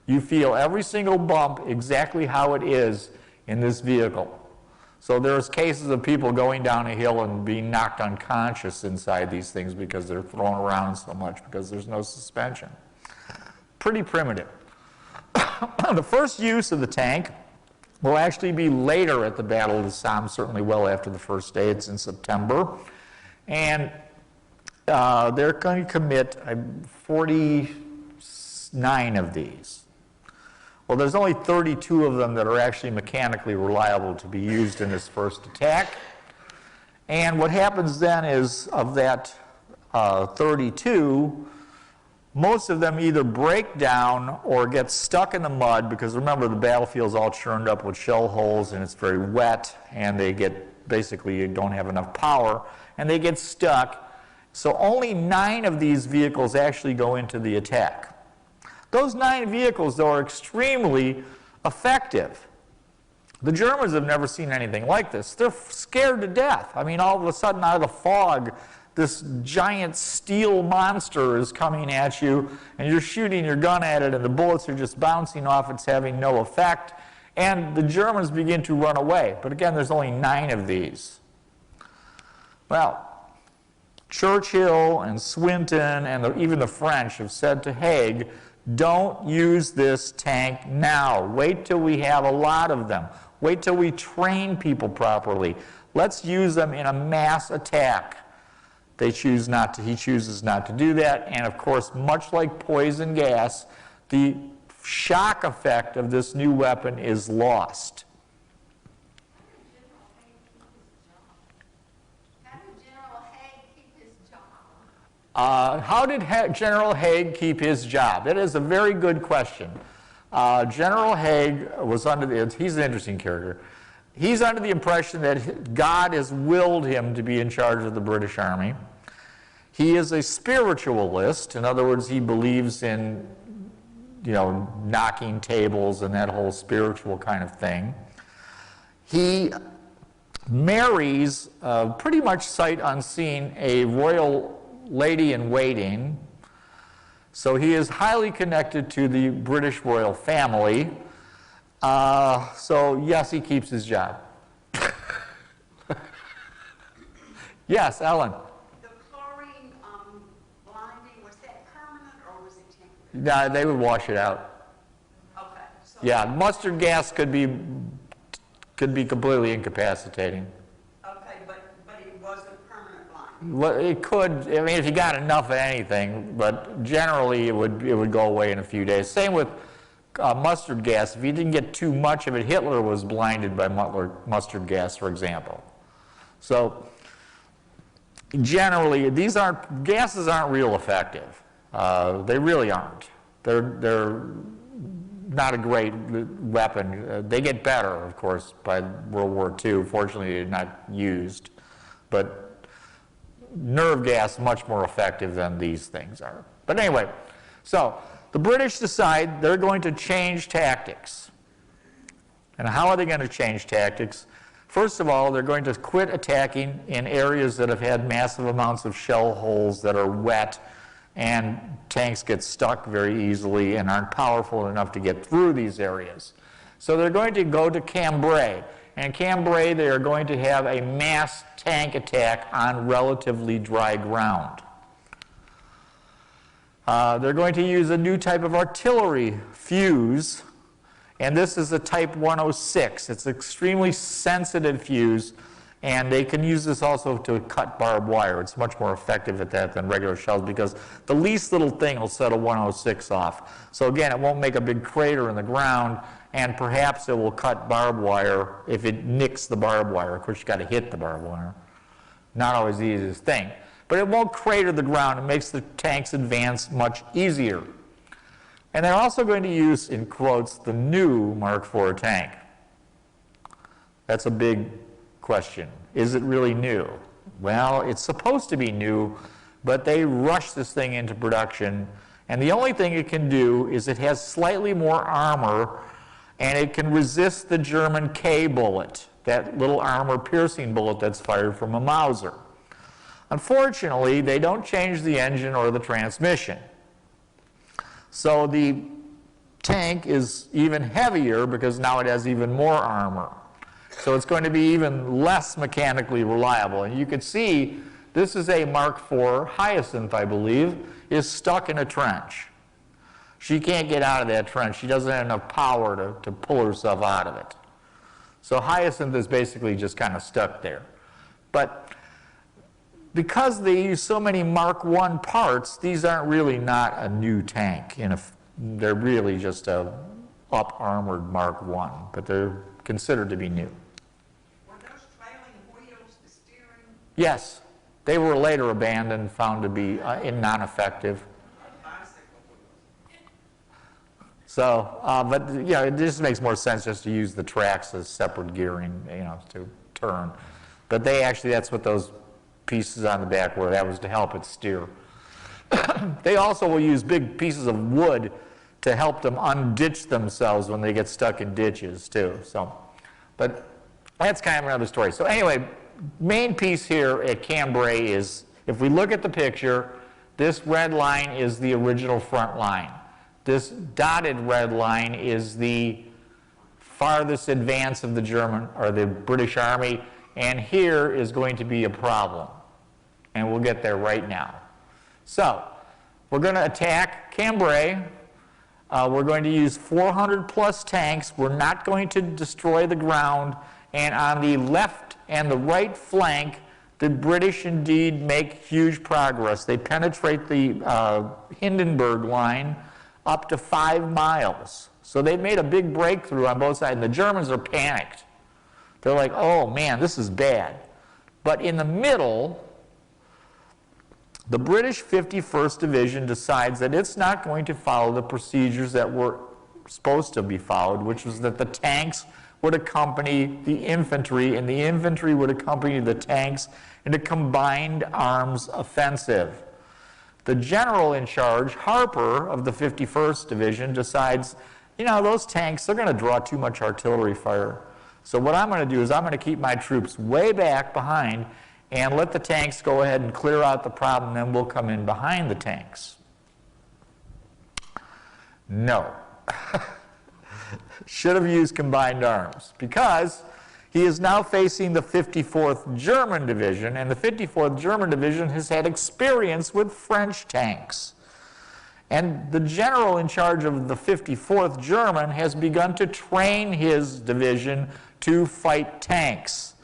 You feel every single bump exactly how it is in this vehicle. So there's cases of people going down a hill and being knocked unconscious inside these things because they're thrown around so much because there's no suspension. Pretty primitive. The first use of the tank will actually be later at the Battle of the Somme, certainly well after the first day. It's in September. And they're going to commit 49 of these. Well, there's only 32 of them that are actually mechanically reliable to be used in this first attack. And what happens then is, of that 32, most of them either break down or get stuck in the mud, because remember, the battlefield's all churned up with shell holes and it's very wet, and they get, basically, you don't have enough power, and they get stuck. So only 9 of these vehicles actually go into the attack. Those 9 vehicles, though, are extremely effective. The Germans have never seen anything like this. They're scared to death. I mean, all of a sudden, out of the fog, this giant steel monster is coming at you, and you're shooting your gun at it, and the bullets are just bouncing off. It's having no effect. And the Germans begin to run away. But again, there's only 9 of these. Well, Churchill and Swinton and even the French have said to Haig, don't use this tank now. Wait till we have a lot of them. Wait till we train people properly. Let's use them in a mass attack. They choose not to. He chooses not to do that. And of course, much like poison gas, the shock effect of this new weapon is lost. How did General Haig keep his job? That is a very good question. General Haig was he's an interesting character. He's under the impression that God has willed him to be in charge of the British Army. He is a spiritualist. In other words, he believes in, knocking tables and that whole spiritual kind of thing. He marries, pretty much sight unseen, a royal lady-in-waiting. So he is highly connected to the British royal family. So yes, he keeps his job. Yes, Ellen. The chlorine blinding, was that permanent or was it temporary? No, they would wash it out. Okay. So Yeah, mustard gas could be completely incapacitating. okay, but it wasn't permanent blinding. Well, it could, I mean, if you got enough of anything, but generally it would go away in a few days. Same with mustard gas. If you didn't get too much of it, Hitler was blinded by mustard gas, for example. So generally, gases aren't real effective. They really aren't. They're not a great weapon. They get better, of course, by World War II. Fortunately, they're not used. But nerve gas is much more effective than these things are. But anyway, So the British decide they're going to change tactics. And how are they going to change tactics? First of all, they're going to quit attacking in areas that have had massive amounts of shell holes that are wet, and tanks get stuck very easily and aren't powerful enough to get through these areas. So they're going to go to Cambrai. And Cambrai, they are going to have a mass tank attack on relatively dry ground. They're going to use a new type of artillery fuse, and this is a type 106. It's an extremely sensitive fuse, and they can use this also to cut barbed wire. It's much more effective at that than regular shells because the least little thing will set a 106 off. So again, it won't make a big crater in the ground, and perhaps it will cut barbed wire if it nicks the barbed wire. Of course, you've got to hit the barbed wire. Not always the easiest thing. But it won't crater the ground. It makes the tanks advance much easier. And they're also going to use, in quotes, the new Mark IV tank. That's a big question. Is it really new? Well, it's supposed to be new, but they rushed this thing into production. And the only thing it can do is it has slightly more armor, and it can resist the German K bullet, that little armor-piercing bullet that's fired from a Mauser. Unfortunately, they don't change the engine or the transmission. So the tank is even heavier because now it has even more armor. So it's going to be even less mechanically reliable. And you can see this is a Mark IV Hyacinth, I believe, is stuck in a trench. She can't get out of that trench. She doesn't have enough power to pull herself out of it. So Hyacinth is basically just kind of stuck there. But because they use so many Mark I parts, these aren't really not a new tank. They're really just a up-armored Mark I, but they're considered to be new. Were those trailing wheels the steering? Yes, they were later abandoned, found to be non-effective. So, but yeah, it just makes more sense just to use the tracks as separate gearing, to turn. But that's what those pieces on the back were. That was to help it steer. They also will use big pieces of wood to help them unditch themselves when they get stuck in ditches too. So, but that's kind of another story. So anyway, main piece here at Cambrai is, if we look at the picture, this red line is the original front line. This dotted red line is the farthest advance of the German or the British Army, and here is going to be a problem. And we'll get there right now. So, we're going to attack Cambrai. We're going to use 400 plus tanks. We're not going to destroy the ground. And on the left and the right flank, the British indeed make huge progress. They penetrate the Hindenburg line up to 5 miles. So they made a big breakthrough on both sides. And the Germans are panicked. They're like, oh man, this is bad. But in the middle, the British 51st Division decides that it's not going to follow the procedures that were supposed to be followed, which was that the tanks would accompany the infantry, and the infantry would accompany the tanks in a combined arms offensive. The general in charge, Harper, of the 51st Division, decides, those tanks, they're going to draw too much artillery fire. So what I'm going to do is I'm going to keep my troops way back behind and let the tanks go ahead and clear out the problem, then we'll come in behind the tanks. No. Should have used combined arms, because he is now facing the 54th German Division, and the 54th German Division has had experience with French tanks. And the general in charge of the 54th German has begun to train his division to fight tanks,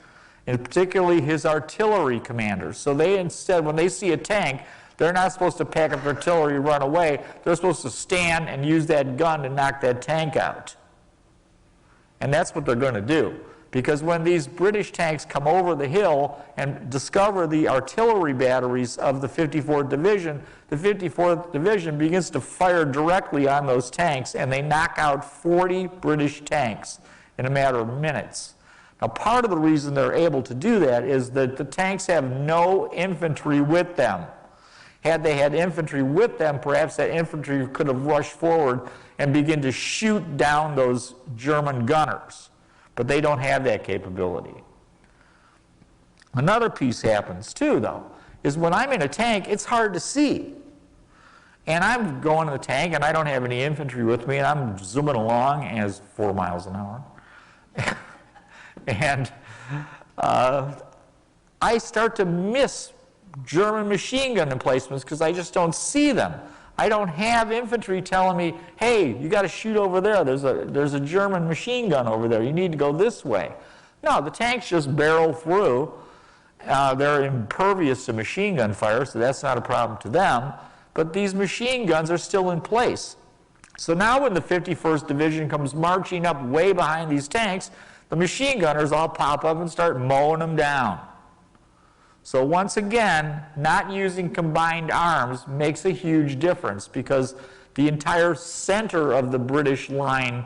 and particularly his artillery commanders. So they instead, when they see a tank, they're not supposed to pack up artillery and run away. They're supposed to stand and use that gun to knock that tank out. And that's what they're going to do. Because when these British tanks come over the hill and discover the artillery batteries of the 54th Division, the 54th Division begins to fire directly on those tanks, and they knock out 40 British tanks in a matter of minutes. Now, part of the reason they're able to do that is that the tanks have no infantry with them. Had they had infantry with them, perhaps that infantry could have rushed forward and begin to shoot down those German gunners. But they don't have that capability. Another piece happens too, though, is when I'm in a tank, it's hard to see. And I'm going in the tank, and I don't have any infantry with me, and I'm zooming along as 4 miles an hour. And I start to miss German machine gun emplacements because I just don't see them. I don't have infantry telling me, hey, you got to shoot over there. There's a German machine gun over there. You need to go this way. No, the tanks just barrel through. They're impervious to machine gun fire, so that's not a problem to them. But these machine guns are still in place. So now when the 51st Division comes marching up way behind these tanks, the machine gunners all pop up and start mowing them down. So once again, not using combined arms makes a huge difference because the entire center of the British line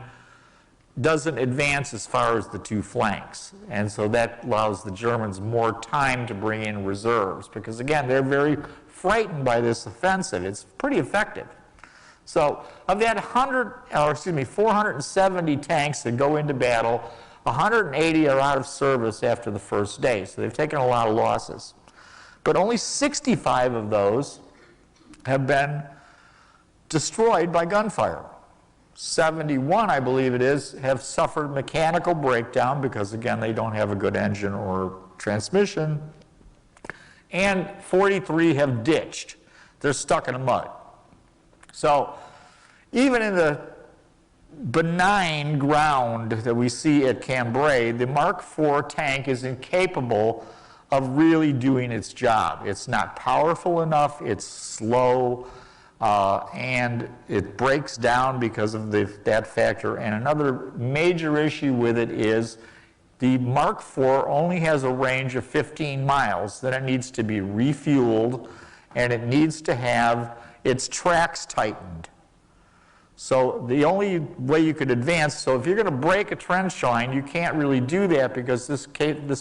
doesn't advance as far as the two flanks. And so that allows the Germans more time to bring in reserves because, again, they're very frightened by this offensive. It's pretty effective. So of that 470 tanks that go into battle, 180 are out of service after the first day, so they've taken a lot of losses. But only 65 of those have been destroyed by gunfire. 71, I believe it is, have suffered mechanical breakdown because, again, they don't have a good engine or transmission. And 43 have ditched. They're stuck in the mud. So even in the benign ground that we see at Cambrai, the Mark IV tank is incapable of really doing its job. It's not powerful enough, it's slow, and it breaks down because of that factor. And another major issue with it is the Mark IV only has a range of 15 miles, then it needs to be refueled, and it needs to have its tracks tightened. So the only way you could advance, so if you're going to break a trench line, you can't really do that because this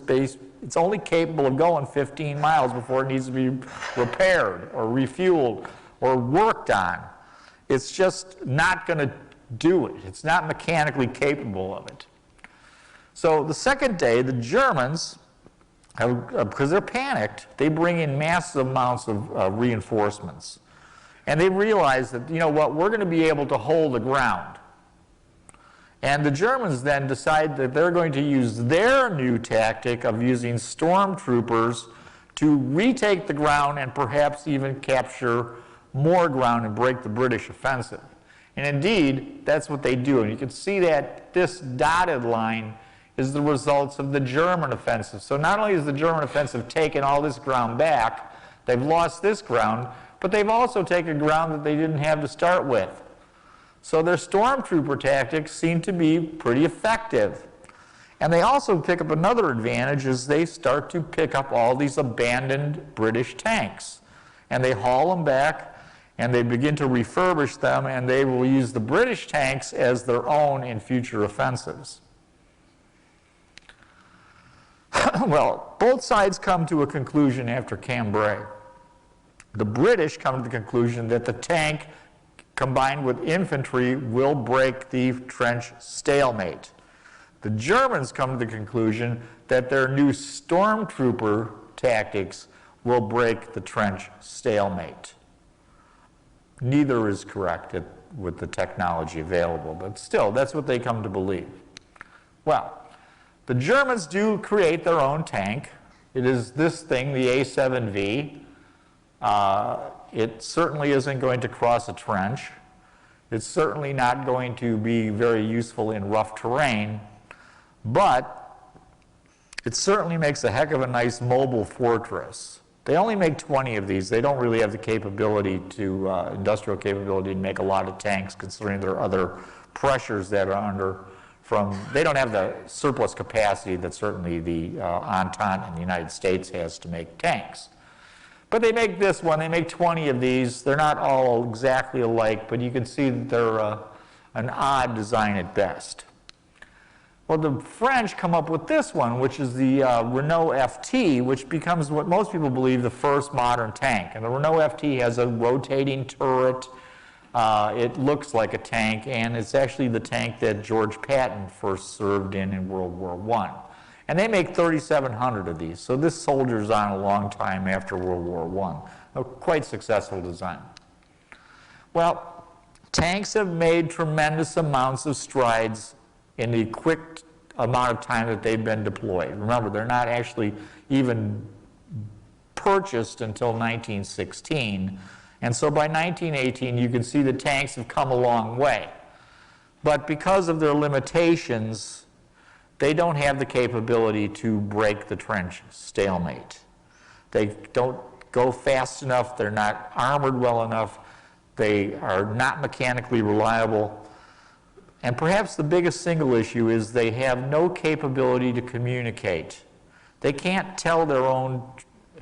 base, it's only capable of going 15 miles before it needs to be repaired or refueled or worked on. It's just not going to do it. It's not mechanically capable of it. So the second day, the Germans, because they're panicked, they bring in massive amounts of reinforcements. And they realize that, you know what, we're going to be able to hold the ground. And the Germans then decide that they're going to use their new tactic of using stormtroopers to retake the ground and perhaps even capture more ground and break the British offensive. And indeed, that's what they do. And you can see that this dotted line is the results of the German offensive. So not only has the German offensive taken all this ground back, they've lost this ground, but they've also taken ground that they didn't have to start with. So their stormtrooper tactics seem to be pretty effective. And they also pick up another advantage as they start to pick up all these abandoned British tanks. And they haul them back, and they begin to refurbish them, and they will use the British tanks as their own in future offensives. Well, both sides come to a conclusion after Cambrai. The British come to the conclusion that the tank combined with infantry will break the trench stalemate. The Germans come to the conclusion that their new stormtrooper tactics will break the trench stalemate. Neither is correct with the technology available, but still, that's what they come to believe. Well, the Germans do create their own tank. It is this thing, the A7V. It certainly isn't going to cross a trench. It's certainly not going to be very useful in rough terrain, but it certainly makes a heck of a nice mobile fortress. They only make 20 of these. They don't really have the capability to, industrial capability to make a lot of tanks, considering there are other pressures that are under from, they don't have the surplus capacity that certainly the Entente in the United States has to make tanks. But they make this one, they make 20 of these. They're not all exactly alike, but you can see that they're an odd design at best. Well, the French come up with this one, which is the Renault FT, which becomes what most people believe the first modern tank. And the Renault FT has a rotating turret. It looks like a tank, and it's actually the tank that George Patton first served in World War I. And they make 3,700 of these, so this soldier's on a long time after World War I. A quite successful design. Well, tanks have made tremendous amounts of strides in the quick amount of time that they've been deployed. Remember, they're not actually even purchased until 1916. And so by 1918, you can see the tanks have come a long way. But because of their limitations, they don't have the capability to break the trench stalemate. They don't go fast enough, they're not armored well enough, they are not mechanically reliable. And perhaps the biggest single issue is they have no capability to communicate. They can't tell their own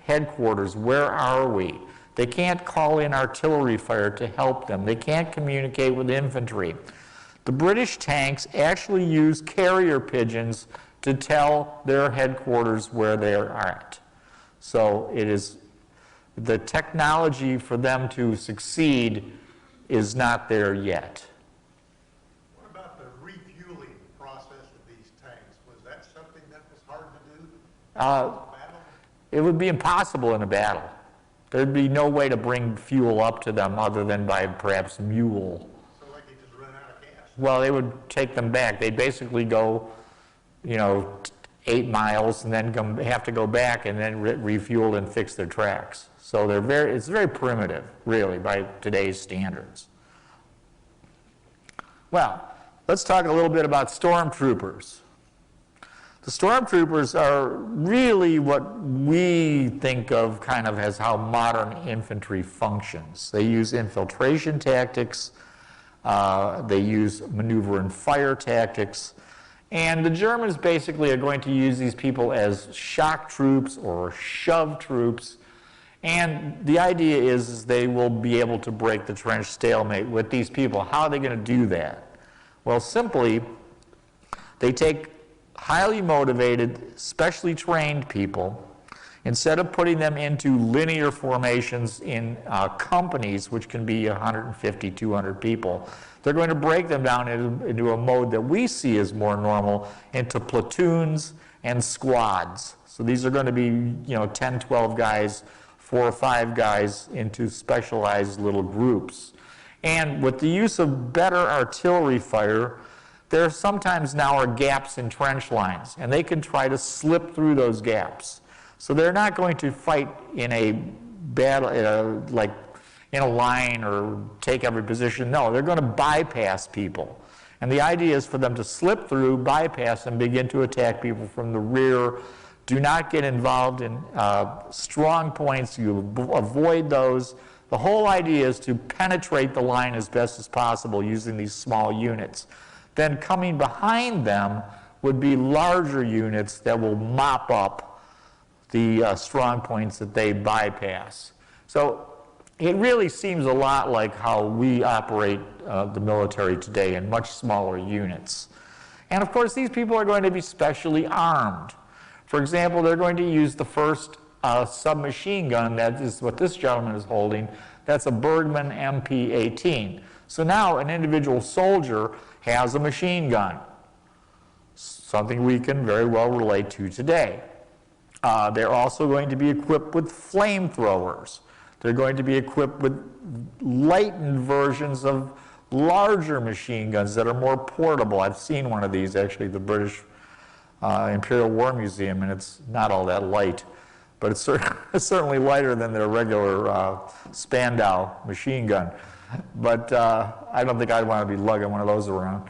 headquarters, where are we? They can't call in artillery fire to help them. They can't communicate with infantry. The British tanks actually use carrier pigeons to tell their headquarters where they are at. So it is the technology for them to succeed is not there yet. What about the refueling process of these tanks? Was that something that was hard to do? Battle? It would be impossible in a battle. There'd be no way to bring fuel up to them other than by perhaps mule. So like they just run out of gas? Well, they would take them back. They'd basically go, 8 miles and then have to go back and then refuel and fix their tracks. So it's very primitive, really, by today's standards. Well, let's talk a little bit about stormtroopers. The stormtroopers are really what we think of kind of as how modern infantry functions. They use infiltration tactics, they use maneuver and fire tactics, and the Germans basically are going to use these people as shock troops or shove troops, and the idea is they will be able to break the trench stalemate with these people. How are they going to do that? Well, simply, they take highly motivated, specially trained people. Instead of putting them into linear formations in companies, which can be 150, 200 people, they're going to break them down into a mode that we see as more normal, into platoons and squads. So these are going to be 10, 12 guys, 4 or 5 guys into specialized little groups. And with the use of better artillery fire, there sometimes now are gaps in trench lines, and they can try to slip through those gaps. So they're not going to fight in a battle, like in a line or take every position. No, they're going to bypass people. And the idea is for them to slip through, bypass, and begin to attack people from the rear. Do not get involved in strong points. You avoid those. The whole idea is to penetrate the line as best as possible using these small units. Then coming behind them would be larger units that will mop up the strong points that they bypass. So it really seems a lot like how we operate the military today in much smaller units. And of course, these people are going to be specially armed. For example, they're going to use the first submachine gun, that is what this gentleman is holding. That's a Bergmann MP-18. So now an individual soldier has a machine gun, something we can very well relate to today. They're also going to be equipped with flamethrowers. They're going to be equipped with lightened versions of larger machine guns that are more portable. I've seen one of these, actually, at the British Imperial War Museum, and it's not all that light. But it's certainly lighter than their regular Spandau machine gun. But I don't think I'd want to be lugging one of those around.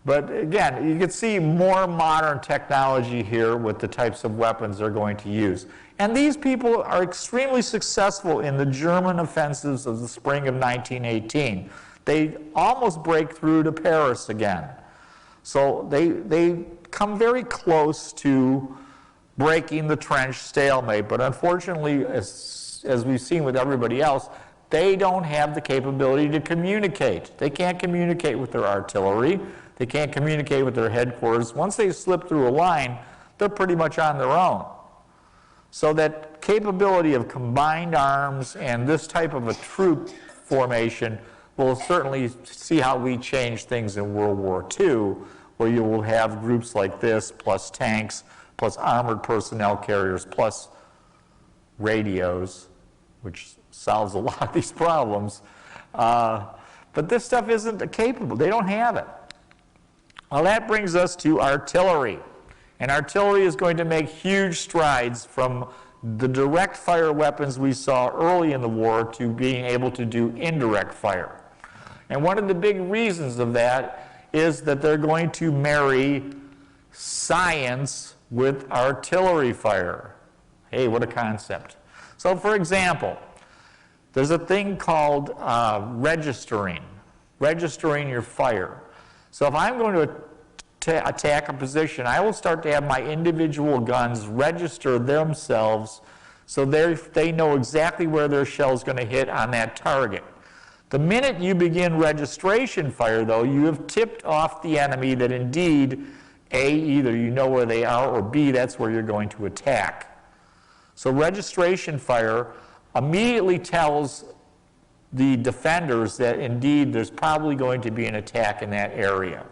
But again, you can see more modern technology here with the types of weapons they're going to use. And these people are extremely successful in the German offensives of the spring of 1918. They almost break through to Paris again. So they come very close to breaking the trench stalemate. But unfortunately, as we've seen with everybody else, they don't have the capability to communicate. They can't communicate with their artillery. They can't communicate with their headquarters. Once they slip through a line, they're pretty much on their own. So that capability of combined arms and this type of a troop formation will certainly see how we change things in World War II, where you will have groups like this, plus tanks, plus armored personnel carriers, plus radios, which solves a lot of these problems. But this stuff isn't capable. They don't have it. Well, that brings us to artillery. And artillery is going to make huge strides from the direct fire weapons we saw early in the war to being able to do indirect fire. And one of the big reasons of that is that they're going to marry science with artillery fire. Hey, what a concept. So for example, there's a thing called registering your fire. So if I'm going to attack a position, I will start to have my individual guns register themselves so they know exactly where their shell is going to hit on that target. The minute you begin registration fire, though, you have tipped off the enemy that indeed, A, either you know where they are, or B, that's where you're going to attack. So registration fire immediately tells the defenders that indeed there's probably going to be an attack in that area.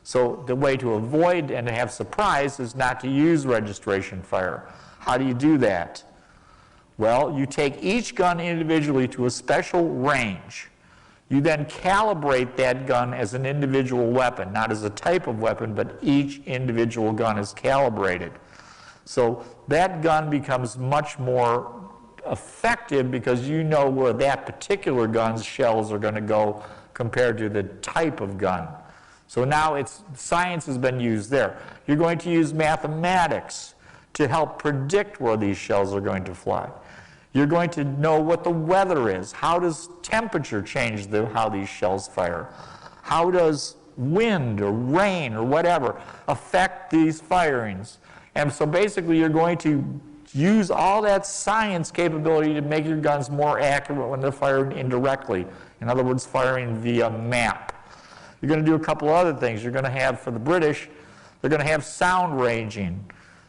So the way to avoid and to have surprise is not to use registration fire. How do you do that? Well, you take each gun individually to a special range. You then calibrate that gun as an individual weapon, not as a type of weapon, but each individual gun is calibrated. So that gun becomes much more effective because you know where that particular gun's shells are going to go compared to the type of gun. So now science has been used there. You're going to use mathematics to help predict where these shells are going to fly. You're going to know what the weather is. How does temperature change how these shells fire? How does wind or rain or whatever affect these firings? And so basically you're going to use all that science capability to make your guns more accurate when they're fired indirectly. In other words, firing via map. You're going to do a couple other things. You're going to have, for the British, they're going to have sound ranging.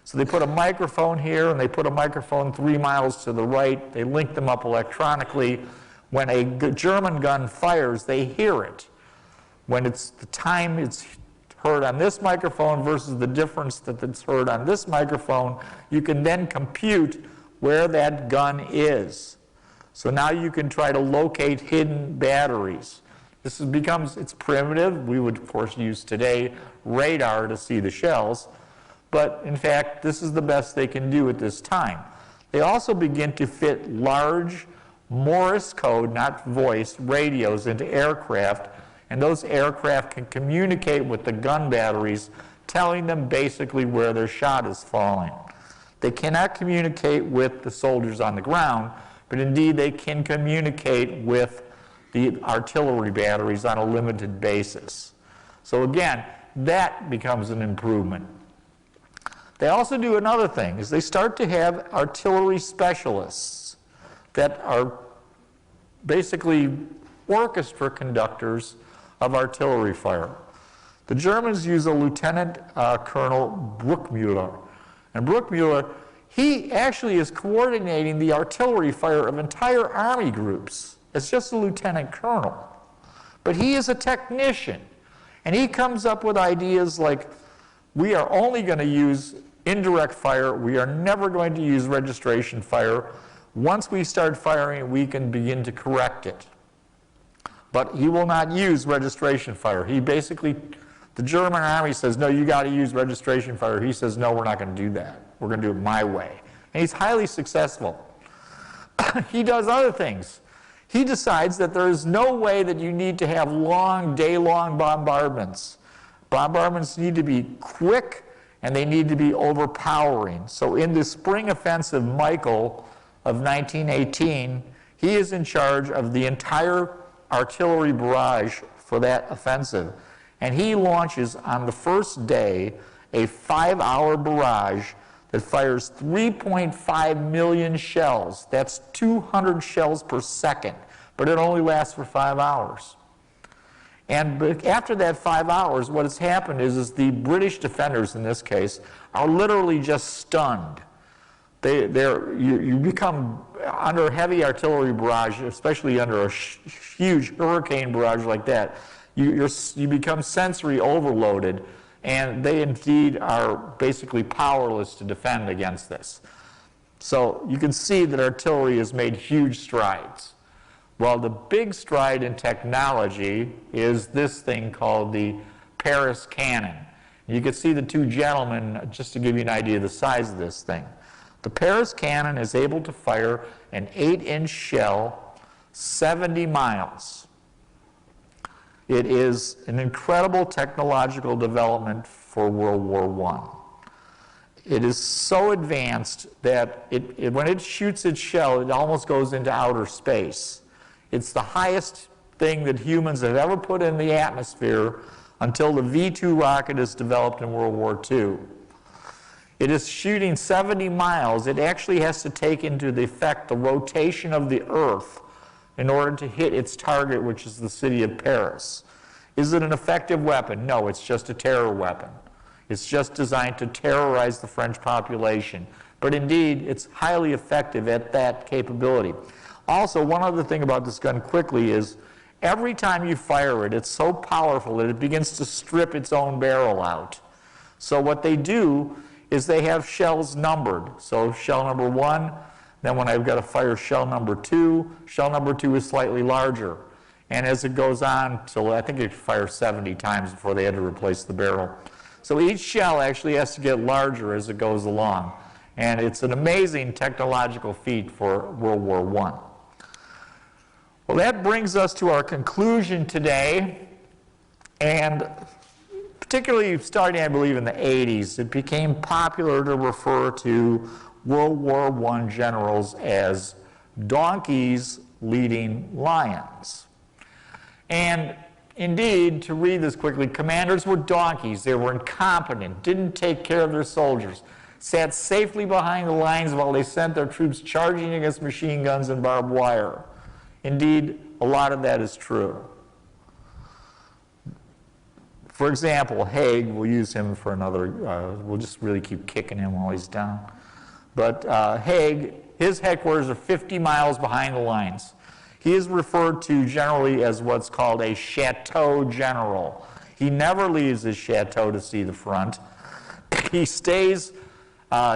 So they put a microphone here and they put a microphone 3 miles to the right. They link them up electronically. When a German gun fires, they hear it. When it's the time it's heard on this microphone versus the difference that it's heard on this microphone, you can then compute where that gun is. So now you can try to locate hidden batteries. This it's primitive. We would, of course, use today radar to see the shells. But in fact, this is the best they can do at this time. They also begin to fit large Morse code, not voice, radios into aircraft, and those aircraft can communicate with the gun batteries, telling them basically where their shot is falling. They cannot communicate with the soldiers on the ground, but indeed they can communicate with the artillery batteries on a limited basis. So again, that becomes an improvement. They also do another thing, is they start to have artillery specialists that are basically orchestra conductors of artillery fire. The Germans use a Lieutenant Colonel Bruckmüller. And Bruckmüller, he actually is coordinating the artillery fire of entire army groups. It's just a lieutenant colonel. But he is a technician. And he comes up with ideas like, we are only going to use indirect fire. We are never going to use registration fire. Once we start firing, we can begin to correct it. But he will not use registration fire. He basically, the German army says, no, you got to use registration fire. He says, no, we're not going to do that. We're going to do it my way. And he's highly successful. He does other things. He decides that there is no way that you need to have long, day-long bombardments. Bombardments need to be quick, and they need to be overpowering. So in the spring offensive, Michael, of 1918, he is in charge of the entire artillery barrage for that offensive. And he launches on the first day a 5-hour barrage that fires 3.5 million shells. That's 200 shells per second, but it only lasts for 5 hours. And after that 5 hours, what has happened is the British defenders, in this case, are literally just stunned. You become, under heavy artillery barrage, especially under a huge hurricane barrage like that, you become sensory overloaded, and they indeed are basically powerless to defend against this. So you can see that artillery has made huge strides. Well, the big stride in technology is this thing called the Paris cannon. You can see the two gentlemen, just to give you an idea of the size of this thing. The Paris cannon is able to fire an 8-inch shell 70 miles. It is an incredible technological development for World War I. It is so advanced that when it shoots its shell, it almost goes into outer space. It's the highest thing that humans have ever put in the atmosphere until the V-2 rocket is developed in World War II. It is shooting 70 miles. It actually has to take into the effect the rotation of the Earth in order to hit its target, which is the city of Paris. Is it an effective weapon? No, it's just a terror weapon. It's just designed to terrorize the French population. But indeed, it's highly effective at that capability. Also, one other thing about this gun quickly is every time you fire it, it's so powerful that it begins to strip its own barrel out. So what they do is they have shells numbered. So shell number 1, then when I've got to fire shell number 2 is slightly larger. And as it goes on till I think it fires 70 times before they had to replace the barrel. So each shell actually has to get larger as it goes along. And it's an amazing technological feat for World War I. Well, that brings us to our conclusion today, and particularly starting, I believe, in the 80s, it became popular to refer to World War I generals as donkeys leading lions. And indeed, to read this quickly, commanders were donkeys. They were incompetent, didn't take care of their soldiers, sat safely behind the lines while they sent their troops charging against machine guns and barbed wire. Indeed, a lot of that is true. For example, Haig, we'll use him for another, we'll just really keep kicking him while he's down. But Haig, his headquarters are 50 miles behind the lines. He is referred to generally as what's called a chateau general. He never leaves his chateau to see the front. He stays,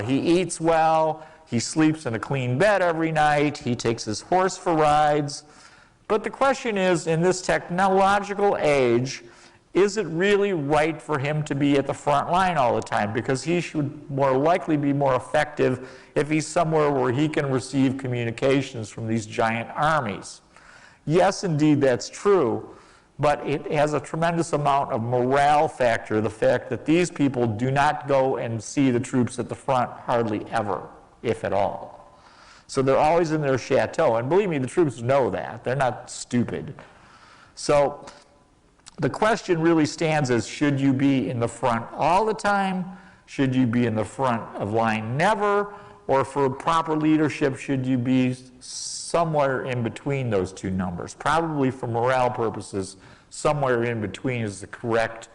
he eats well, he sleeps in a clean bed every night, he takes his horse for rides. But the question is, in this technological age, is it really right for him to be at the front line all the time? Because he should more likely be more effective if he's somewhere where he can receive communications from these giant armies. Yes, indeed, that's true, but it has a tremendous amount of morale factor, the fact that these people do not go and see the troops at the front hardly ever, if at all. So they're always in their chateau, and believe me, the troops know that. They're not stupid. So the question really stands as, should you be in the front all the time? Should you be in the front of line never? Or for proper leadership, should you be somewhere in between those two numbers? Probably for morale purposes, somewhere in between is the correct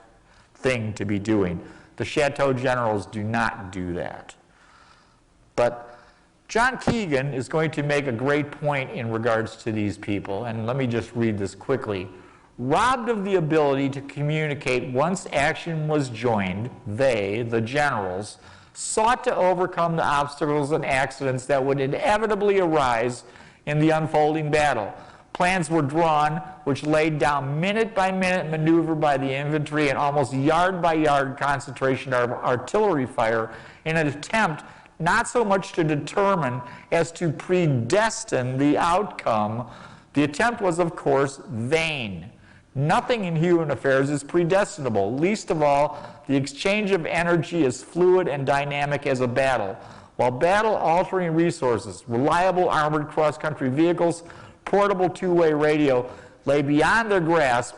thing to be doing. The chateau generals do not do that. But John Keegan is going to make a great point in regards to these people, and let me just read this quickly. Robbed of the ability to communicate once action was joined, they, the generals, sought to overcome the obstacles and accidents that would inevitably arise in the unfolding battle. Plans were drawn which laid down minute-by-minute maneuver by the infantry and almost yard-by-yard concentration of artillery fire in an attempt not so much to determine as to predestine the outcome. The attempt was, of course, vain. Nothing in human affairs is predestinable. Least of all, the exchange of energy is fluid and dynamic as a battle. While battle-altering resources, reliable armored cross-country vehicles, portable two-way radio lay beyond their grasp,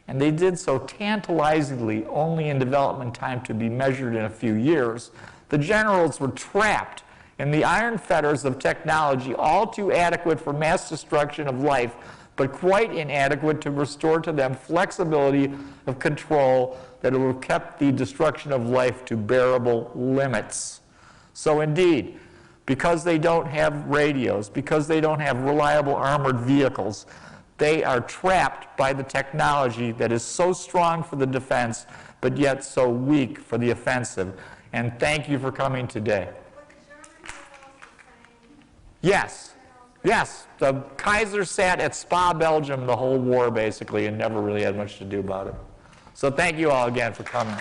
and they did so tantalizingly only in development time to be measured in a few years, the generals were trapped in the iron fetters of technology all too adequate for mass destruction of life but quite inadequate to restore to them flexibility of control that will have kept the destruction of life to bearable limits. So indeed, because they don't have radios, because they don't have reliable armored vehicles, they are trapped by the technology that is so strong for the defense, but yet so weak for the offensive. And thank you for coming today. Yes, yes. The Kaiser sat at Spa, Belgium the whole war, basically, and never really had much to do about it. So thank you all again for coming.